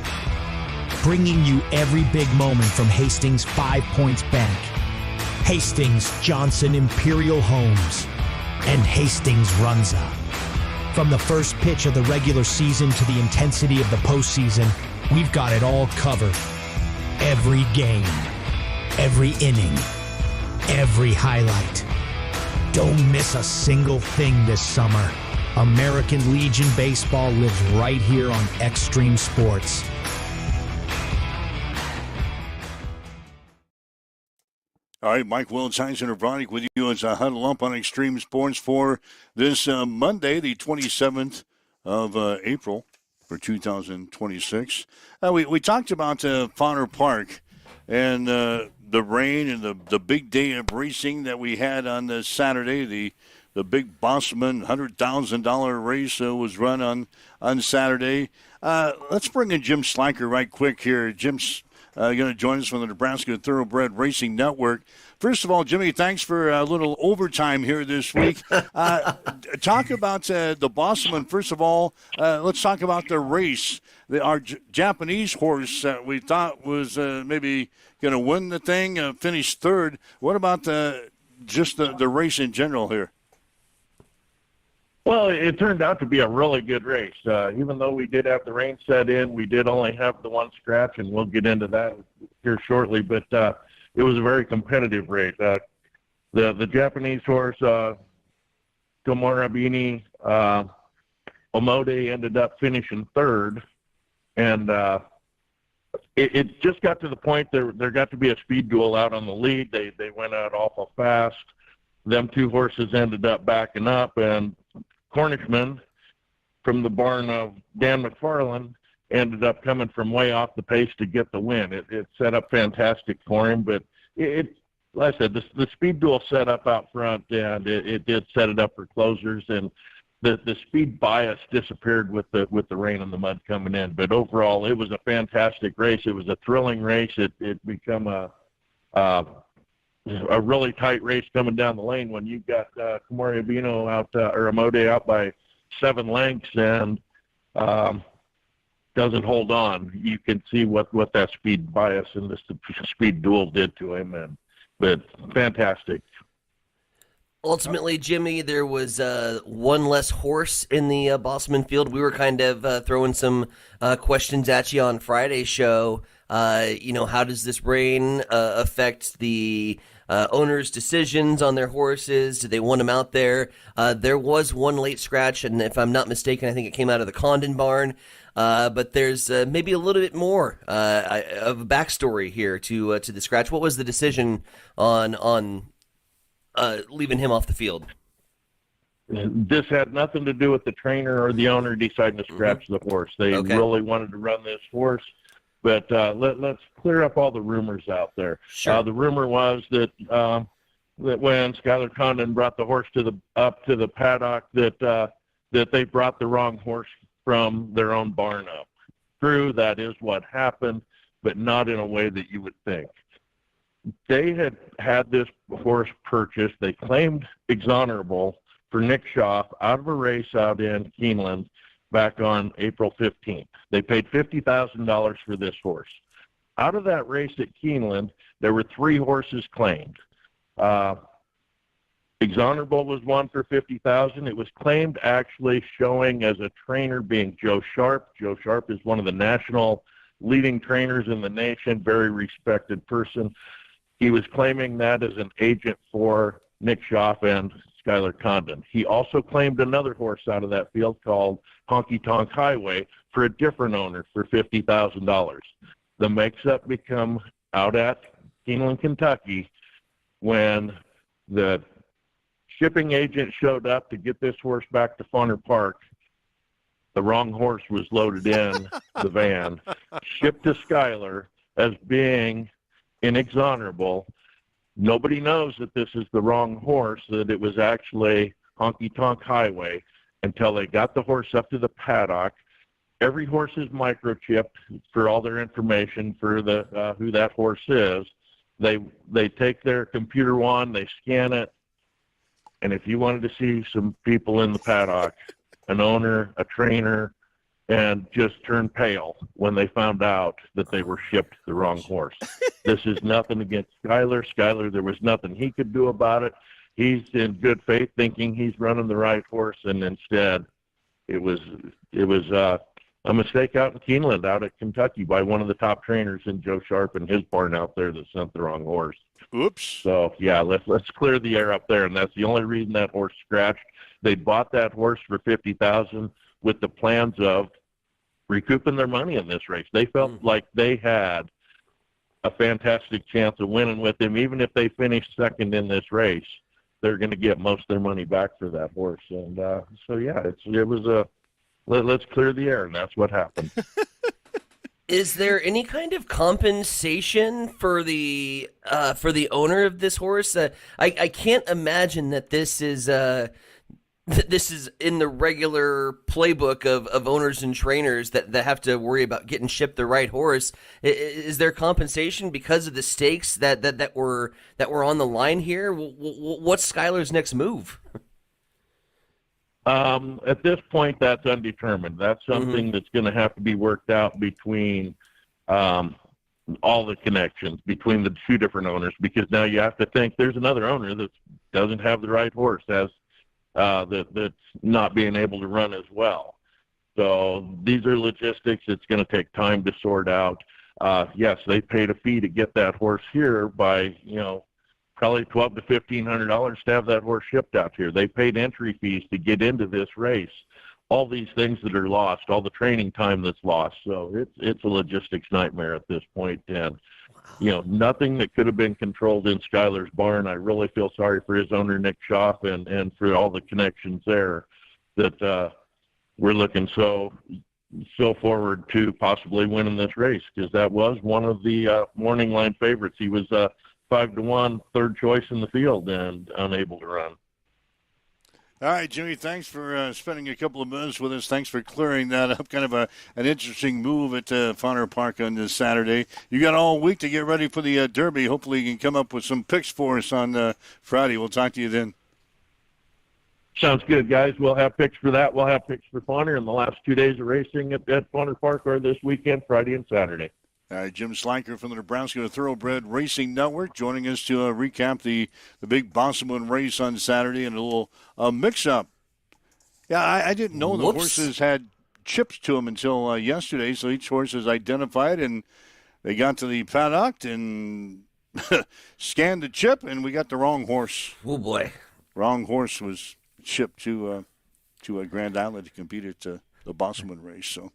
L: bringing you every big moment from Hastings 5 Points Bank, Hastings Johnson Imperial Homes, and Hastings Runza. From the first pitch of the regular season to the intensity of the postseason, we've got it all covered. Every game, every inning, every highlight. Don't miss a single thing this summer. American Legion Baseball lives right here on Extreme Sports.
B: All right, Mike Wills-Heisen of Bronick with you as a Huddle Up on Extreme Sports for this Monday, the 27th of April for 2026. We talked about Fowler Park and the rain and the big day of racing that we had on this Saturday. The big Bossman $100,000 race was run on Saturday. Let's bring in Jim Slacker right quick here. Jim's going to join us from the Nebraska Thoroughbred Racing Network. First of all, Jimmy, thanks for a little overtime here this week. Talk about the Bossman. First of all, let's talk about the race. Our Japanese horse that we thought was maybe going to win the thing finished third. What about just the race in general here?
M: Well, it turned out to be a really good race. Even though we did have the rain set in, we did only have the one scratch, and we'll get into that here shortly. But it was a very competitive race. The Japanese horse, Tomorabini Omode, ended up finishing third. And it just got to the point there got to be a speed duel out on the lead. They went out awful fast. Them two horses ended up backing up, and Cornishman from the barn of Dan McFarland ended up coming from way off the pace to get the win. It set up fantastic for him, but like I said, the speed duel set up out front, and it did set it up for closers, and the speed bias disappeared with the rain and the mud coming in. But overall, it was a fantastic race. It was a thrilling race. It become a really tight race coming down the lane when you've got Kamori Abino or Amode out by 7 lengths and doesn't hold on. You can see what that speed bias and the speed duel did to him, but fantastic.
C: Ultimately, Jimmy, there was one less horse in the Bossman field. We were kind of throwing some questions at you on Friday's show. How does this rain affect the owners' decisions on their horses? Do they want them out there? There was one late scratch, and if I'm not mistaken, I think it came out of the Condon barn. But there's maybe a little bit more of a backstory here to the scratch. What was the decision on leaving him off the field?
M: This had nothing to do with the trainer or the owner deciding to scratch the horse. They really wanted to run this horse. But let's clear up all the rumors out there.
C: Sure.
M: The rumor was that when Skylar Condon brought the horse up to the paddock, that they brought the wrong horse from their own barn up. True, that is what happened, but not in a way that you would think. They had this horse purchased. They claimed exonerable for Nick Schaaf out of a race out in Keeneland back on April 15th. They paid $50,000 for this horse. Out of that race at Keeneland, there were 3 horses claimed. Exonerable was one for $50,000. It was claimed actually showing as a trainer being Joe Sharp. Joe Sharp is one of the national leading trainers in the nation, very respected person. He was claiming that as an agent for Nick Schaaf and Skylar Condon. He also claimed another horse out of that field called Honky Tonk Highway for a different owner for $50,000. The mix-up become out at Keeneland, Kentucky, when the shipping agent showed up to get this horse back to Funner Park. The wrong horse was loaded in the van, shipped to Schuyler as being inexonerable. Nobody knows that this is the wrong horse, that it was actually Honky Tonk Highway until they got the horse up to the paddock. Every horse is microchipped for all their information for the who that horse is. They take their computer wand, they scan it, and if you wanted to see some people in the paddock, an owner, a trainer, and just turned pale when they found out that they were shipped the wrong horse. This is nothing against Schuyler. Schuyler, there was nothing he could do about it. He's in good faith thinking he's running the right horse, and instead it was a mistake out in Keeneland, out at Kentucky, by one of the top trainers in Joe Sharp and his barn out there that sent the wrong horse.
B: Oops.
M: So, yeah, let's clear the air up there, and that's the only reason that horse scratched. They bought that horse for $50,000 with the plans of recouping their money in this race. They felt like they had a fantastic chance of winning with him. Even if they finished second in this race, they're going to get most of their money back for that horse. And so, yeah, it was a let's clear the air, and that's what happened.
C: Is there any kind of compensation for the owner of this horse? I can't imagine that this is in the regular playbook of owners and trainers that have to worry about getting shipped the right horse. Is there compensation because of the stakes that were on the line here? What's Schuyler's next move?
M: At this point, that's undetermined. That's something that's going to have to be worked out between all the connections between the two different owners, because now you have to think there's another owner that doesn't have the right horse, that's not being able to run as well. So these are logistics. It's going to take time to sort out. Yes, they paid a fee to get that horse here by, probably $1,200 to $1,500 to have that horse shipped out here. They paid entry fees to get into this race. All these things that are lost, all the training time that's lost. So it's a logistics nightmare at this point. And, nothing that could have been controlled in Schuyler's barn. I really feel sorry for his owner, Nick Schaff, and for all the connections there that we're looking so forward to possibly winning this race, because that was one of the morning line favorites. He was 5-1, third choice in the field and unable to run.
B: All right, Jimmy, thanks for spending a couple of minutes with us. Thanks for clearing that up. Kind of an interesting move at Funner Park on this Saturday. You got all week to get ready for the Derby. Hopefully you can come up with some picks for us on Friday. We'll talk to you then.
M: Sounds good, guys. We'll have picks for that. We'll have picks for Funner, and the last 2 days of racing at Funner Park are this weekend, Friday and Saturday.
B: Jim Slanker from the Nebraska Thoroughbred Racing Network joining us to recap the big Bosselman race on Saturday and a little mix-up. Yeah, I didn't know the horses had chips to them until yesterday, so each horse is identified, and they got to the paddock and scanned the chip, and we got the wrong horse.
C: Oh, boy.
B: Wrong horse was shipped to Grand Island to compete at the Bosselman race. So,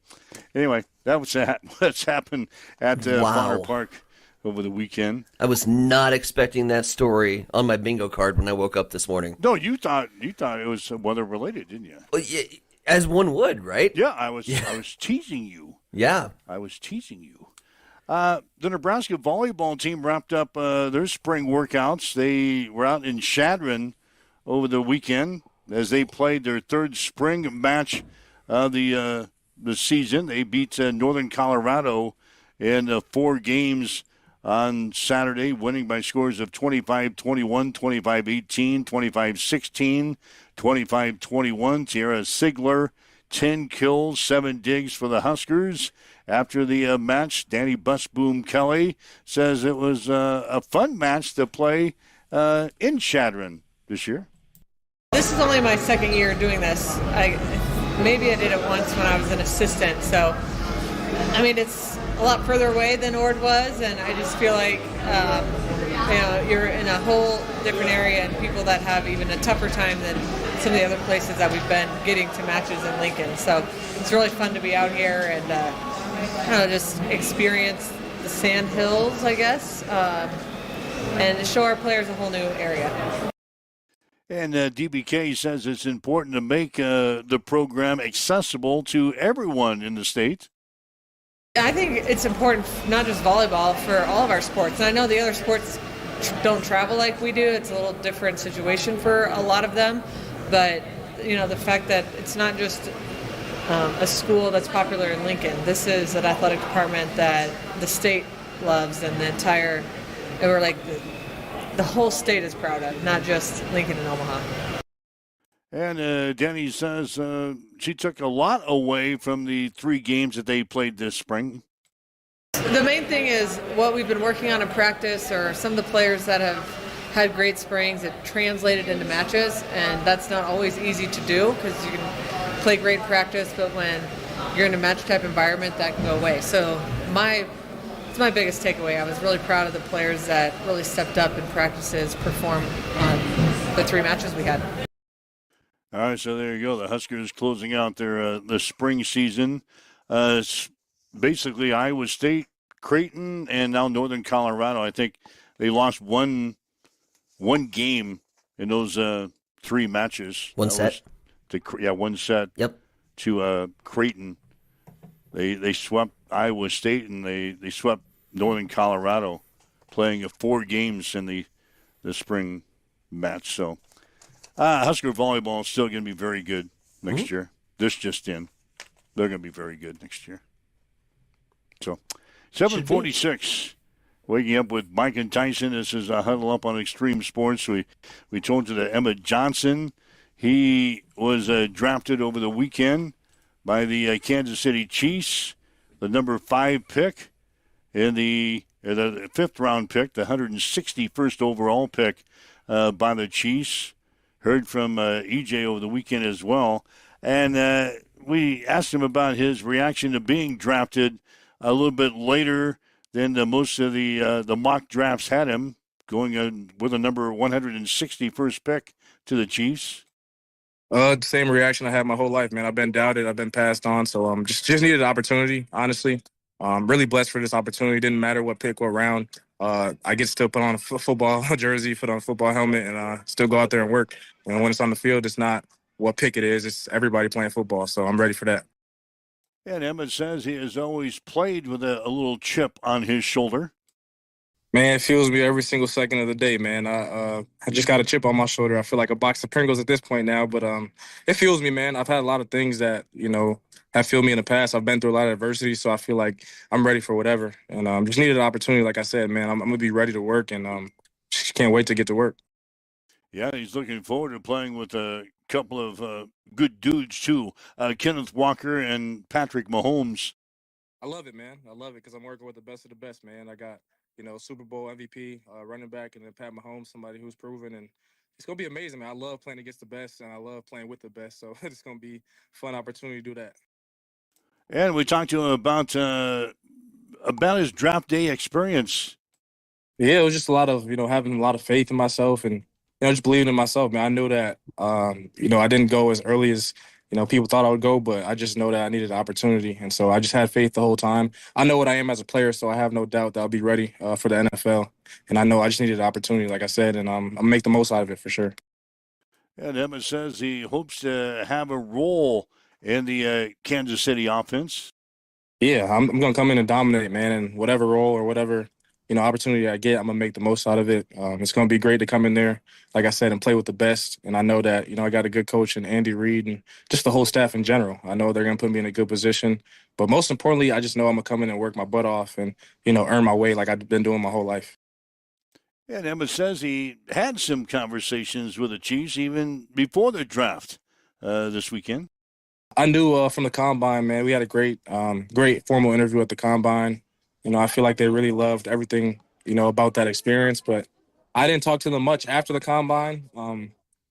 B: anyway, that was what's happened at Funner Park over the weekend.
C: I was not expecting that story on my bingo card when I woke up this morning.
B: No, you thought it was weather related, didn't you?
C: Well, yeah, as one would, right?
B: Yeah, I was teasing you.
C: Yeah,
B: I was teasing you. The Nebraska volleyball team wrapped up their spring workouts. They were out in Chadron over the weekend as they played their third spring match the season. They beat Northern Colorado in 4 games on Saturday, winning by scores of 25-21, 25-18, 25-16, 25-21. Tierra Sigler, 10 kills, 7 digs for the Huskers. After the match, Danny Busboom Kelly says it was a fun match to play in Chadron this year.
N: This is only my second year doing this. Maybe I did it once when I was an assistant. So, it's a lot further away than Ord was, and I just feel like, you're in a whole different area, and people that have even a tougher time than some of the other places that we've been getting to matches in Lincoln. So it's really fun to be out here and just experience the sand hills, I guess, and show our players a whole new area.
B: And DBK says it's important to make the program accessible to everyone in the state.
N: I think it's important, not just volleyball, for all of our sports. And I know the other sports don't travel like we do. It's a little different situation for a lot of them. But, the fact that it's not just a school that's popular in Lincoln. This is an athletic department that the state loves, and the whole state is proud of, not just Lincoln and Omaha.
B: And Denny says she took a lot away from the 3 games that they played this spring.
N: The main thing is what we've been working on in practice, or some of the players that have had great springs, it translated into matches, and that's not always easy to do because you can play great practice, but when you're in a match-type environment, that can go away. So it's my biggest takeaway. I was really proud of the players that really stepped up in practices, performed on the 3 matches we had.
B: All right, so there you go. The Huskers closing out their the spring season. Basically, Iowa State, Creighton, and now Northern Colorado. I think they lost one game in those 3 matches.
C: One set.
B: One set.
C: Yep.
B: To Creighton. They swept Iowa State, and they swept Northern Colorado, playing 4 games in the spring match. So Husker volleyball is still going to be very good next year. This just in. They're going to be very good next year. So 7:46. Waking up with Mike and Tyson. This is a Huddle Up on Extreme Sports. We told you that Emmett Johnson, he was drafted over the weekend by the Kansas City Chiefs, the number 5 pick in the 5th round pick, the 161st overall pick by the Chiefs. Heard from EJ over the weekend as well. And we asked him about his reaction to being drafted a little bit later than most of the mock drafts had him, going with a number 161st pick to the Chiefs.
O: Same reaction I had my whole life, man. I've been doubted, I've been passed on, so just needed an opportunity, honestly. Really blessed for this opportunity. Didn't matter what pick, what round. I get to still put on a football jersey, put on a football helmet, and still go out there and work. And when it's on the field, it's not what pick it is. It's everybody playing football, so I'm ready for that.
B: And Emmett says he has always played with a little chip on his shoulder.
O: Man, it fuels me every single second of the day, man. I just got a chip on my shoulder. I feel like a box of Pringles at this point now, but it fuels me, man. I've had a lot of things that, have fueled me in the past. I've been through a lot of adversity, so I feel like I'm ready for whatever. And just needed an opportunity, like I said, man. I'm going to be ready to work, and just can't wait to get to work.
B: Yeah, he's looking forward to playing with a couple of good dudes, too. Kenneth Walker and Patrick Mahomes.
O: I love it, man. I love it because I'm working with the best of the best, man. I got, Super Bowl MVP, running back, and then Pat Mahomes, somebody who's proven. And it's going to be amazing, man. I love playing against the best, and I love playing with the best. So it's going to be a fun opportunity to do that.
B: And we talked to him about his draft day experience.
O: Yeah, it was just a lot of, having a lot of faith in myself and, just believing in myself, man. I knew that, I didn't go as early as, people thought I would go, but I just know that I needed an opportunity. And so I just had faith the whole time. I know what I am as a player, so I have no doubt that I'll be ready for the NFL. And I know I just needed an opportunity, like I said, and I'm going to make the most out of it for sure.
B: And Emmett says he hopes to have a role in the Kansas City offense.
O: Yeah, I'm going to come in and dominate, man, and whatever role or whatever, opportunity I get, I'm going to make the most out of it. It's going to be great to come in there, like I said, and play with the best. And I know that, I got a good coach in Andy Reid and just the whole staff in general. I know they're going to put me in a good position. But most importantly, I just know I'm going to come in and work my butt off and, earn my way like I've been doing my whole life.
B: And Emmett says he had some conversations with the Chiefs even before the draft this weekend.
O: I knew from the Combine, man, we had a great formal interview at the Combine. I feel like they really loved everything, about that experience. But I didn't talk to them much after the Combine.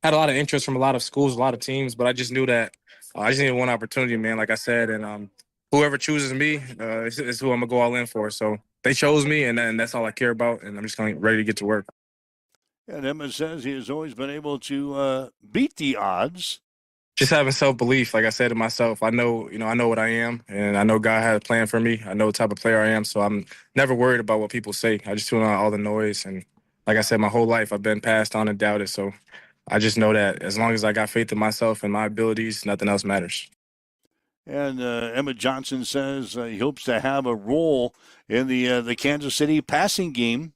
O: Had a lot of interest from a lot of schools, a lot of teams, but I just knew that I just needed one opportunity, man, like I said. And whoever chooses me is who I'm going to go all in for. So they chose me, and that's all I care about, and I'm just ready to get to work.
B: And Emmett says he has always been able to beat the odds.
O: Just having self-belief, like I said to myself, I know what I am, and I know God had a plan for me. I know what type of player I am, so I'm never worried about what people say. I just tune out all the noise, and like I said, my whole life I've been passed on and doubted, so I just know that as long as I got faith in myself and my abilities, nothing else matters.
B: And Emmett Johnson says he hopes to have a role in the Kansas City passing game.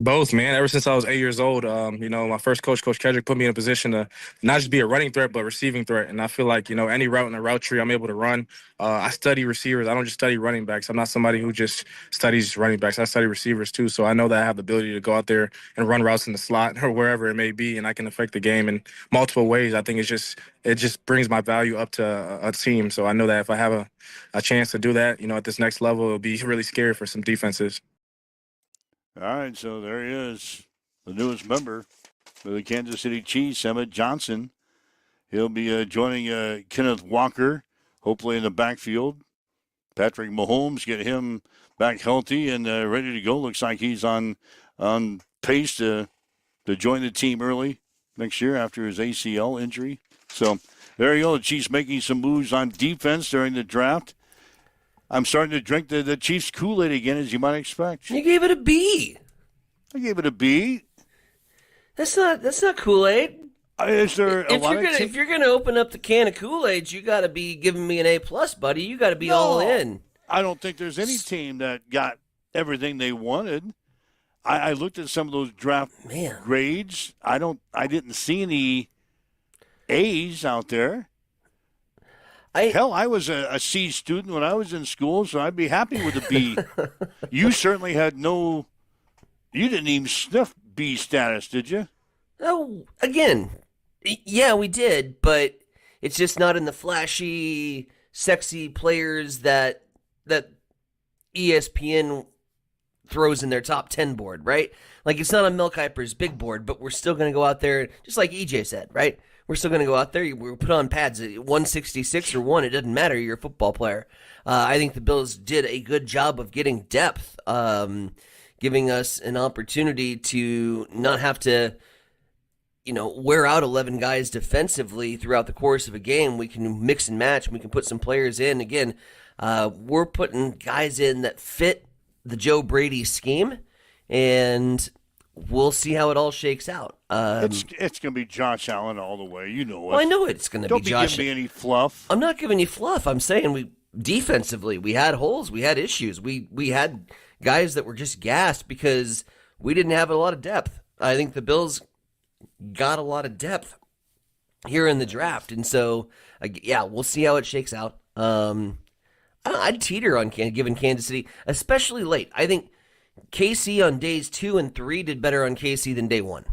O: Both, man. Ever since I was 8 years old, my first coach, Coach Kedrick, put me in a position to not just be a running threat, but receiving threat. And I feel like, any route in the route tree, I'm able to run. I study receivers. I don't just study running backs. I'm not somebody who just studies running backs. I study receivers, too. So I know that I have the ability to go out there and run routes in the slot or wherever it may be, and I can affect the game in multiple ways. I think it just brings my value up to a team. So I know that if I have a chance to do that, at this next level, it'll be really scary for some defenses.
B: All right, so there he is, the newest member of the Kansas City Chiefs, Emmett Johnson. He'll be joining Kenneth Walker, hopefully in the backfield. Patrick Mahomes, get him back healthy and ready to go. Looks like he's on pace to join the team early next year after his ACL injury. So there you go. The Chiefs making some moves on defense during the draft. I'm starting to drink the Chiefs Kool-Aid again, as you might expect.
C: You gave it a B.
B: I gave it a B.
C: That's not Kool-Aid.
B: Is there a lot of
C: if you're gonna open up the can of Kool-Aid, you got to be giving me an A+, buddy. You got to be all in.
B: I don't think there's any team that got everything they wanted. I looked at some of those draft grades. I didn't see any A's out there. I was a C student when I was in school, so I'd be happy with a B. You certainly had you didn't even sniff B status, did you?
C: Oh, again, yeah, we did, but it's just not in the flashy, sexy players that ESPN throws in their top 10 board, right? Like, it's not on Mel Kiper's big board, but we're still going to go out there, just like EJ said, right? We're still going to go out there. We put on pads at 166 or 1. It doesn't matter. You're a football player. I think the Bills did a good job of getting depth, giving us an opportunity to not have to, wear out 11 guys defensively throughout the course of a game. We can mix and match. We can put some players in. Again, we're putting guys in that fit the Joe Brady scheme, and we'll see how it all shakes out.
B: It's going to be Josh Allen all the way. You know it.
C: Well, I know it's going to be Josh.
B: Don't be giving me any fluff.
C: I'm not giving you fluff. I'm saying defensively, we had holes. We had issues. We had guys that were just gassed because we didn't have a lot of depth. I think the Bills got a lot of depth here in the draft. And so, we'll see how it shakes out. I'd teeter on giving Kansas City, especially late. I think KC on days 2 and 3 did better on KC than day 1.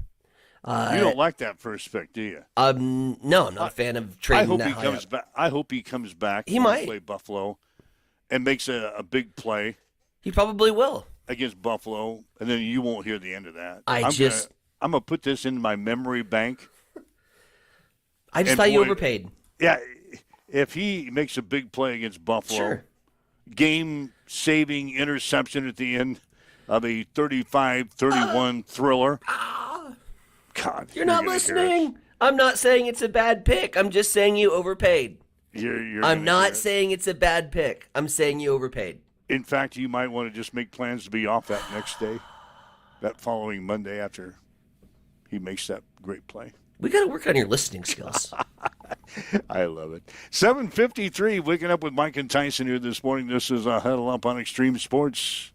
B: You don't like that first pick, do you?
C: No, I'm not a fan of trading that high up.
B: I hope he comes back.
C: He might
B: play Buffalo and makes a big play.
C: He probably will
B: against Buffalo, and then you won't hear the end of that. I'm gonna put this in my memory bank.
C: I just thought you overpaid.
B: Yeah, if he makes a big play against Buffalo, game-saving interception at the end of a 35-31 thriller. God,
C: you're not listening. I'm not saying it's a bad pick. I'm just saying you overpaid. I'm not saying it's a bad pick. I'm saying you overpaid.
B: In fact, you might want to just make plans to be off that next day, that following Monday after he makes that great play.
C: We got to work on your listening skills.
B: I love it. 7:53, waking up with Mike and Tyson here this morning. This is Huddle Up on Extreme Sports.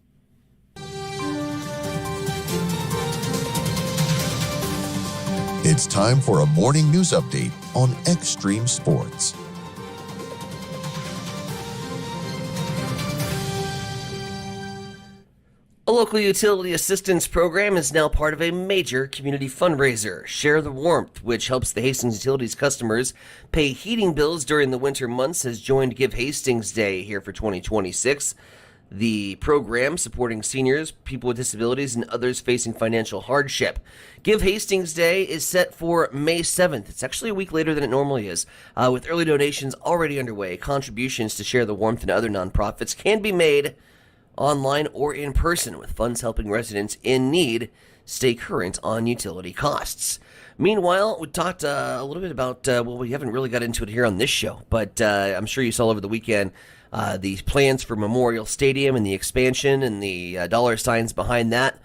D: It's time for a morning news update on Extreme Sports.
C: A local utility assistance program is now part of a major community fundraiser, Share the Warmth, which helps the Hastings Utilities customers pay heating bills during the winter months, has joined Give Hastings Day here for 2026. The program supporting seniors, people with disabilities, and others facing financial hardship. Give Hastings Day is set for May 7th. It's actually a week later than it normally is. With early donations already underway, contributions to Share the Warmth and other nonprofits can be made online or in person, with funds helping residents in need stay current on utility costs. Meanwhile, we talked a little bit about, we haven't really got into it here on this show, but I'm sure you saw over the weekend the plans for Memorial Stadium and the expansion and the dollar signs behind that.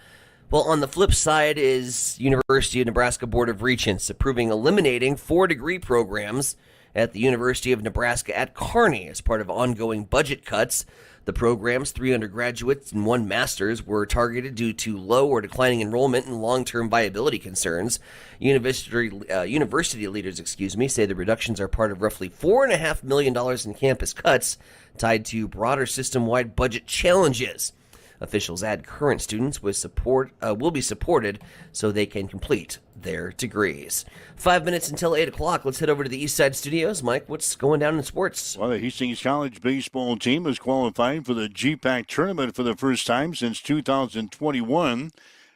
C: Well, on the flip side is University of Nebraska Board of Regents approving eliminating 4-degree programs at the University of Nebraska at Kearney as part of ongoing budget cuts. The program's 3 undergraduates and 1 master's were targeted due to low or declining enrollment and long-term viability concerns. University leaders, say the reductions are part of roughly $4.5 million in campus cuts tied to broader system-wide budget challenges. Officials add current students will be supported so they can complete their degrees. 5 minutes until 8 o'clock. Let's head over to the East Side Studios. Mike, what's going down in sports?
B: Well, the Hastings College baseball team is qualifying for the GPAC tournament for the first time since 2021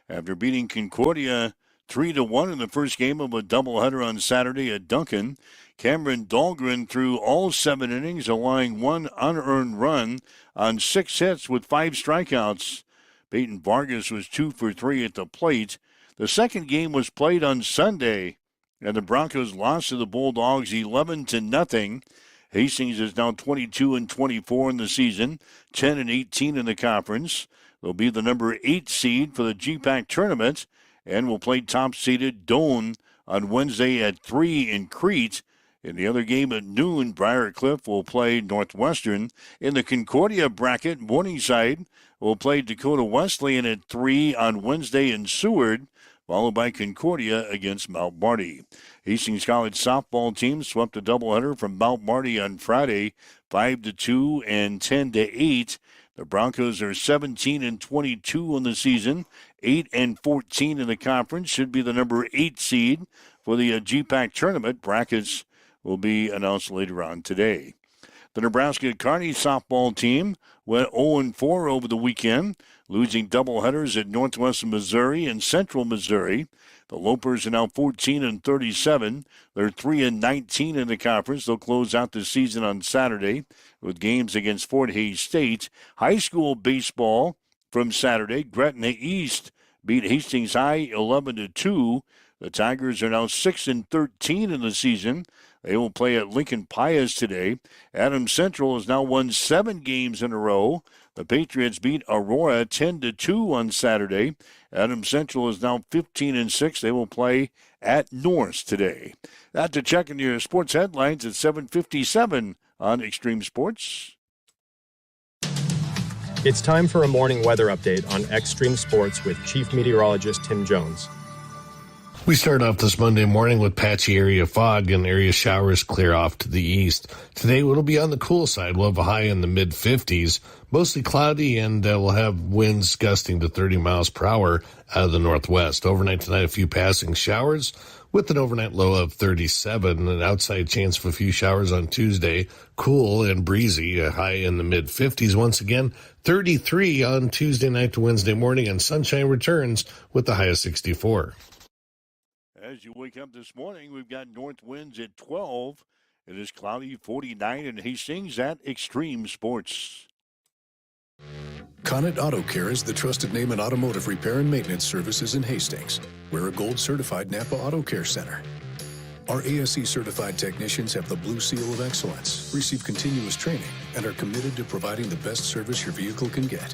B: after beating Concordia 3-1 in the first game of a doubleheader on Saturday at Duncan. Cameron Dahlgren threw all 7 innings, allowing 1 unearned run on 6 hits with 5 strikeouts. Peyton Vargas was 2 for 3 at the plate. The second game was played on Sunday, and the Broncos lost to the Bulldogs 11-0. Hastings is now 22-24 in the season, 10-18 in the conference. They'll be the number 8 seed for the GPAC tournament and will play top-seeded Doane on Wednesday at 3 in Crete. In the other game at noon, Briarcliff will play Northwestern. In the Concordia bracket, Morningside will play Dakota Wesleyan at 3 on Wednesday in Seward, followed by Concordia against Mount Marty. Hastings College softball team swept a doubleheader from Mount Marty on Friday, 5-2 and 10-8. The Broncos are 17-22 in the season, 8-14 in the conference. Should be the number 8 seed for the GPAC tournament. Brackets will be announced later on today. The Nebraska Kearney softball team went 0-4 over the weekend, losing doubleheaders at Northwestern Missouri and Central Missouri. The Lopers are now 14-37. They're 3-19 in the conference. They'll close out the season on Saturday with games against Fort Hays State. High school baseball from Saturday. Gretna East beat Hastings High 11-2. The Tigers are now 6-13 in the season. They will play at Lincoln Pius today. Adams Central has now won 7 games in a row. The Patriots beat Aurora 10-2 on Saturday. Adams Central is now 15-6. They will play at North today. That's a check into your sports headlines at 7:57 on Extreme Sports.
E: It's time for a morning weather update on Extreme Sports with Chief Meteorologist Tim Jones.
F: We start off this Monday morning with patchy area fog and area showers clear off to the east. Today it'll be on the cool side. We'll have a high in the mid-50s, mostly cloudy, and we'll have winds gusting to 30 miles per hour out of the northwest. Overnight tonight, a few passing showers with an overnight low of 37. An outside chance of a few showers on Tuesday. Cool and breezy, a high in the mid-50s. Once again, 33 on Tuesday night to Wednesday morning, and sunshine returns with the high of 64.
B: As you wake up this morning, we've got north winds at 12. It is cloudy, 49 in Hastings at Extreme Sports.
P: Connet Auto Care is the trusted name in automotive repair and maintenance services in Hastings. We're a gold-certified Napa Auto Care Center. Our ASE-certified technicians have the Blue Seal of Excellence, receive continuous training, and are committed to providing the best service your vehicle can get.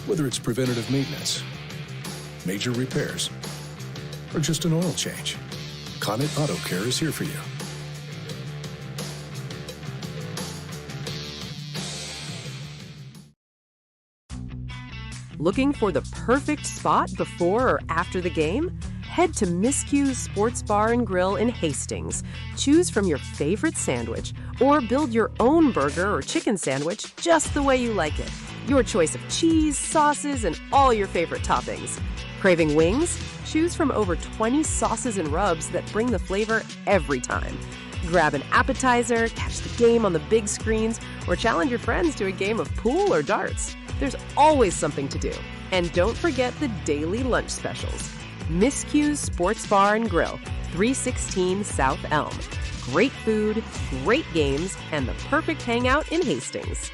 P: Whether it's preventative maintenance, major repairs, or just an oil change, Connet Auto Care is here for you.
Q: Looking for the perfect spot before or after the game? Head to Miscue's Sports Bar and Grill in Hastings. Choose from your favorite sandwich or build your own burger or chicken sandwich just the way you like it. Your choice of cheese, sauces, and all your favorite toppings. Craving wings? Choose from over 20 sauces and rubs that bring the flavor every time. Grab an appetizer, catch the game on the big screens, or challenge your friends to a game of pool or darts. There's always something to do. And don't forget the daily lunch specials. Miscue's Sports Bar and Grill, 316 South Elm. Great food, great games, and the perfect hangout in Hastings.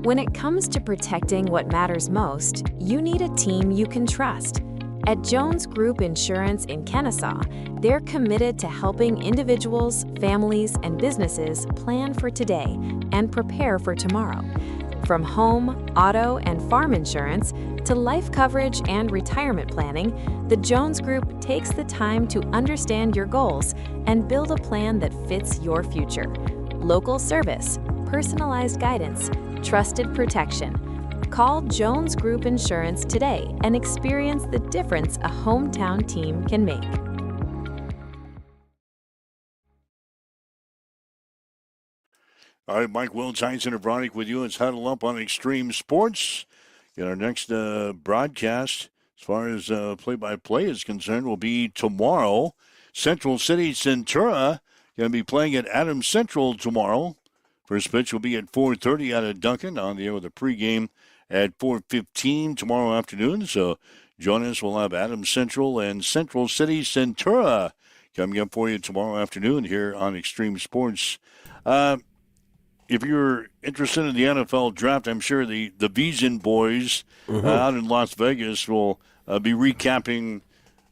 R: When it comes to protecting what matters most, you need a team you can trust. At Jones Group Insurance in Kennesaw, they're committed to helping individuals, families, and businesses plan for today and prepare for tomorrow. From home, auto, and farm insurance to life coverage and retirement planning, the Jones Group takes the time to understand your goals and build a plan that fits your future. Local service, personalized guidance, trusted protection. Call Jones Group Insurance today and experience the difference a hometown team can make.
B: All right, Mike Wills, Heinzen and Bronick with you. It's Huddle Up on Extreme Sports. And our next broadcast, as far as play-by-play is concerned, will be tomorrow. Central City Centura going to be playing at Adams Central tomorrow. First pitch will be at 4:30 out of Duncan, on the air with a pregame at 4:15 tomorrow afternoon. So join us. We'll have Adams Central and Central City Centura coming up for you tomorrow afternoon here on Extreme Sports. If you're interested in the NFL draft, I'm sure the Vision boys out in Las Vegas will be recapping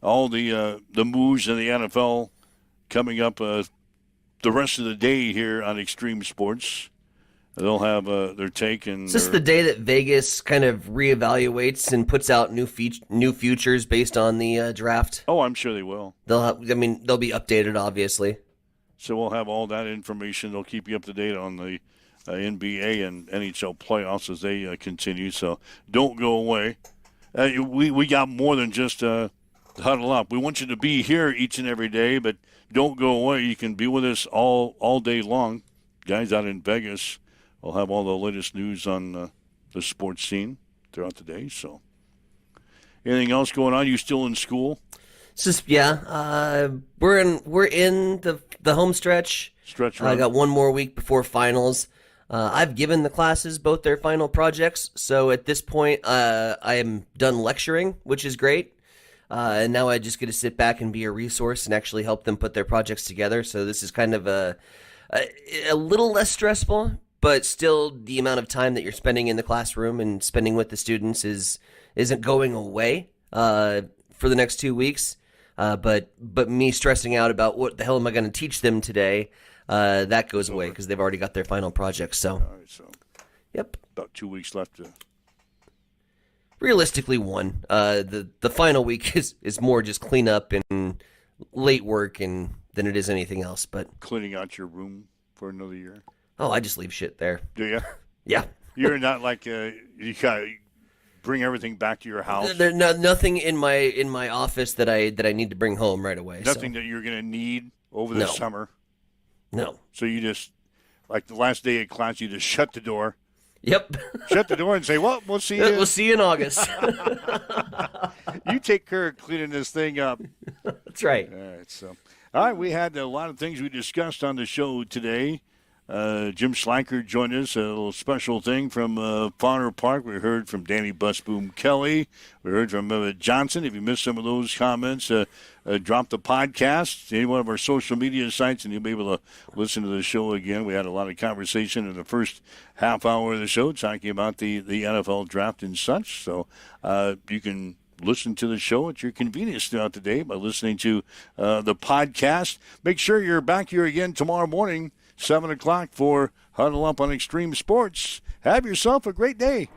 B: all the moves in the NFL coming up the rest of the day here on Extreme Sports. They'll have their take. And
C: is this the day that Vegas kind of reevaluates and puts out new futures based on the draft?
B: Oh, I'm sure they will.
C: They'll be updated, obviously.
B: So we'll have all that information. They'll keep you up to date on the NBA and NHL playoffs as they continue. So don't go away. We got more than just Huddle Up. We want you to be here each and every day, but don't go away. You can be with us all day long. Guys out in Vegas will have all the latest news on the sports scene throughout the day. So anything else going on? You still in school?
C: It's just we're in the home stretch. I got one more week before finals. I've given the classes both their final projects, so at this point I am done lecturing, which is great. And now I just get to sit back and be a resource and actually help them put their projects together. So this is kind of a little less stressful, but still the amount of time that you're spending in the classroom and spending with the students isn't going away for the next 2 weeks. But me stressing out about what the hell am I going to teach them today, that goes away because they've already got their final projects. So,
B: all right, so
C: yep,
B: about 2 weeks left to.
C: Realistically, one. The final week is more just cleanup and late work than it is anything else. But
B: cleaning out your room for another year.
C: Oh, I just leave shit there.
B: Do you?
C: Yeah.
B: You're not like you gotta bring everything back to your house.
C: There's nothing in my office that I need to bring home right away.
B: Nothing that you're gonna need over the summer.
C: No.
B: So you just, like the last day of class, you just shut the door.
C: Yep.
B: Shut the door and say, "Well, we'll see you.
C: We'll see you in August."
B: You take care of cleaning this thing up.
C: That's right.
B: All right. So, all right, we had a lot of things we discussed on the show today. Jim Schleicher joined us, a little special thing from Fauner Park. We heard from Danny Busboom Kelly. We heard from Johnson. If you missed some of those comments, drop the podcast to any one of our social media sites, and you'll be able to listen to the show again. We had a lot of conversation in the first half hour of the show talking about the NFL draft and such. So you can listen to the show at your convenience throughout the day by listening to the podcast. Make sure you're back here again tomorrow morning, 7 o'clock for Huddle Up on Extreme Sports. Have yourself a great day.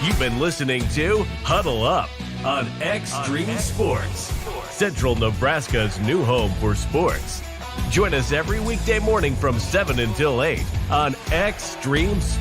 A: You've been listening to Huddle Up on Extreme Sports, Central Nebraska's new home for sports. Join us every weekday morning from 7 until 8 on Extreme Sports.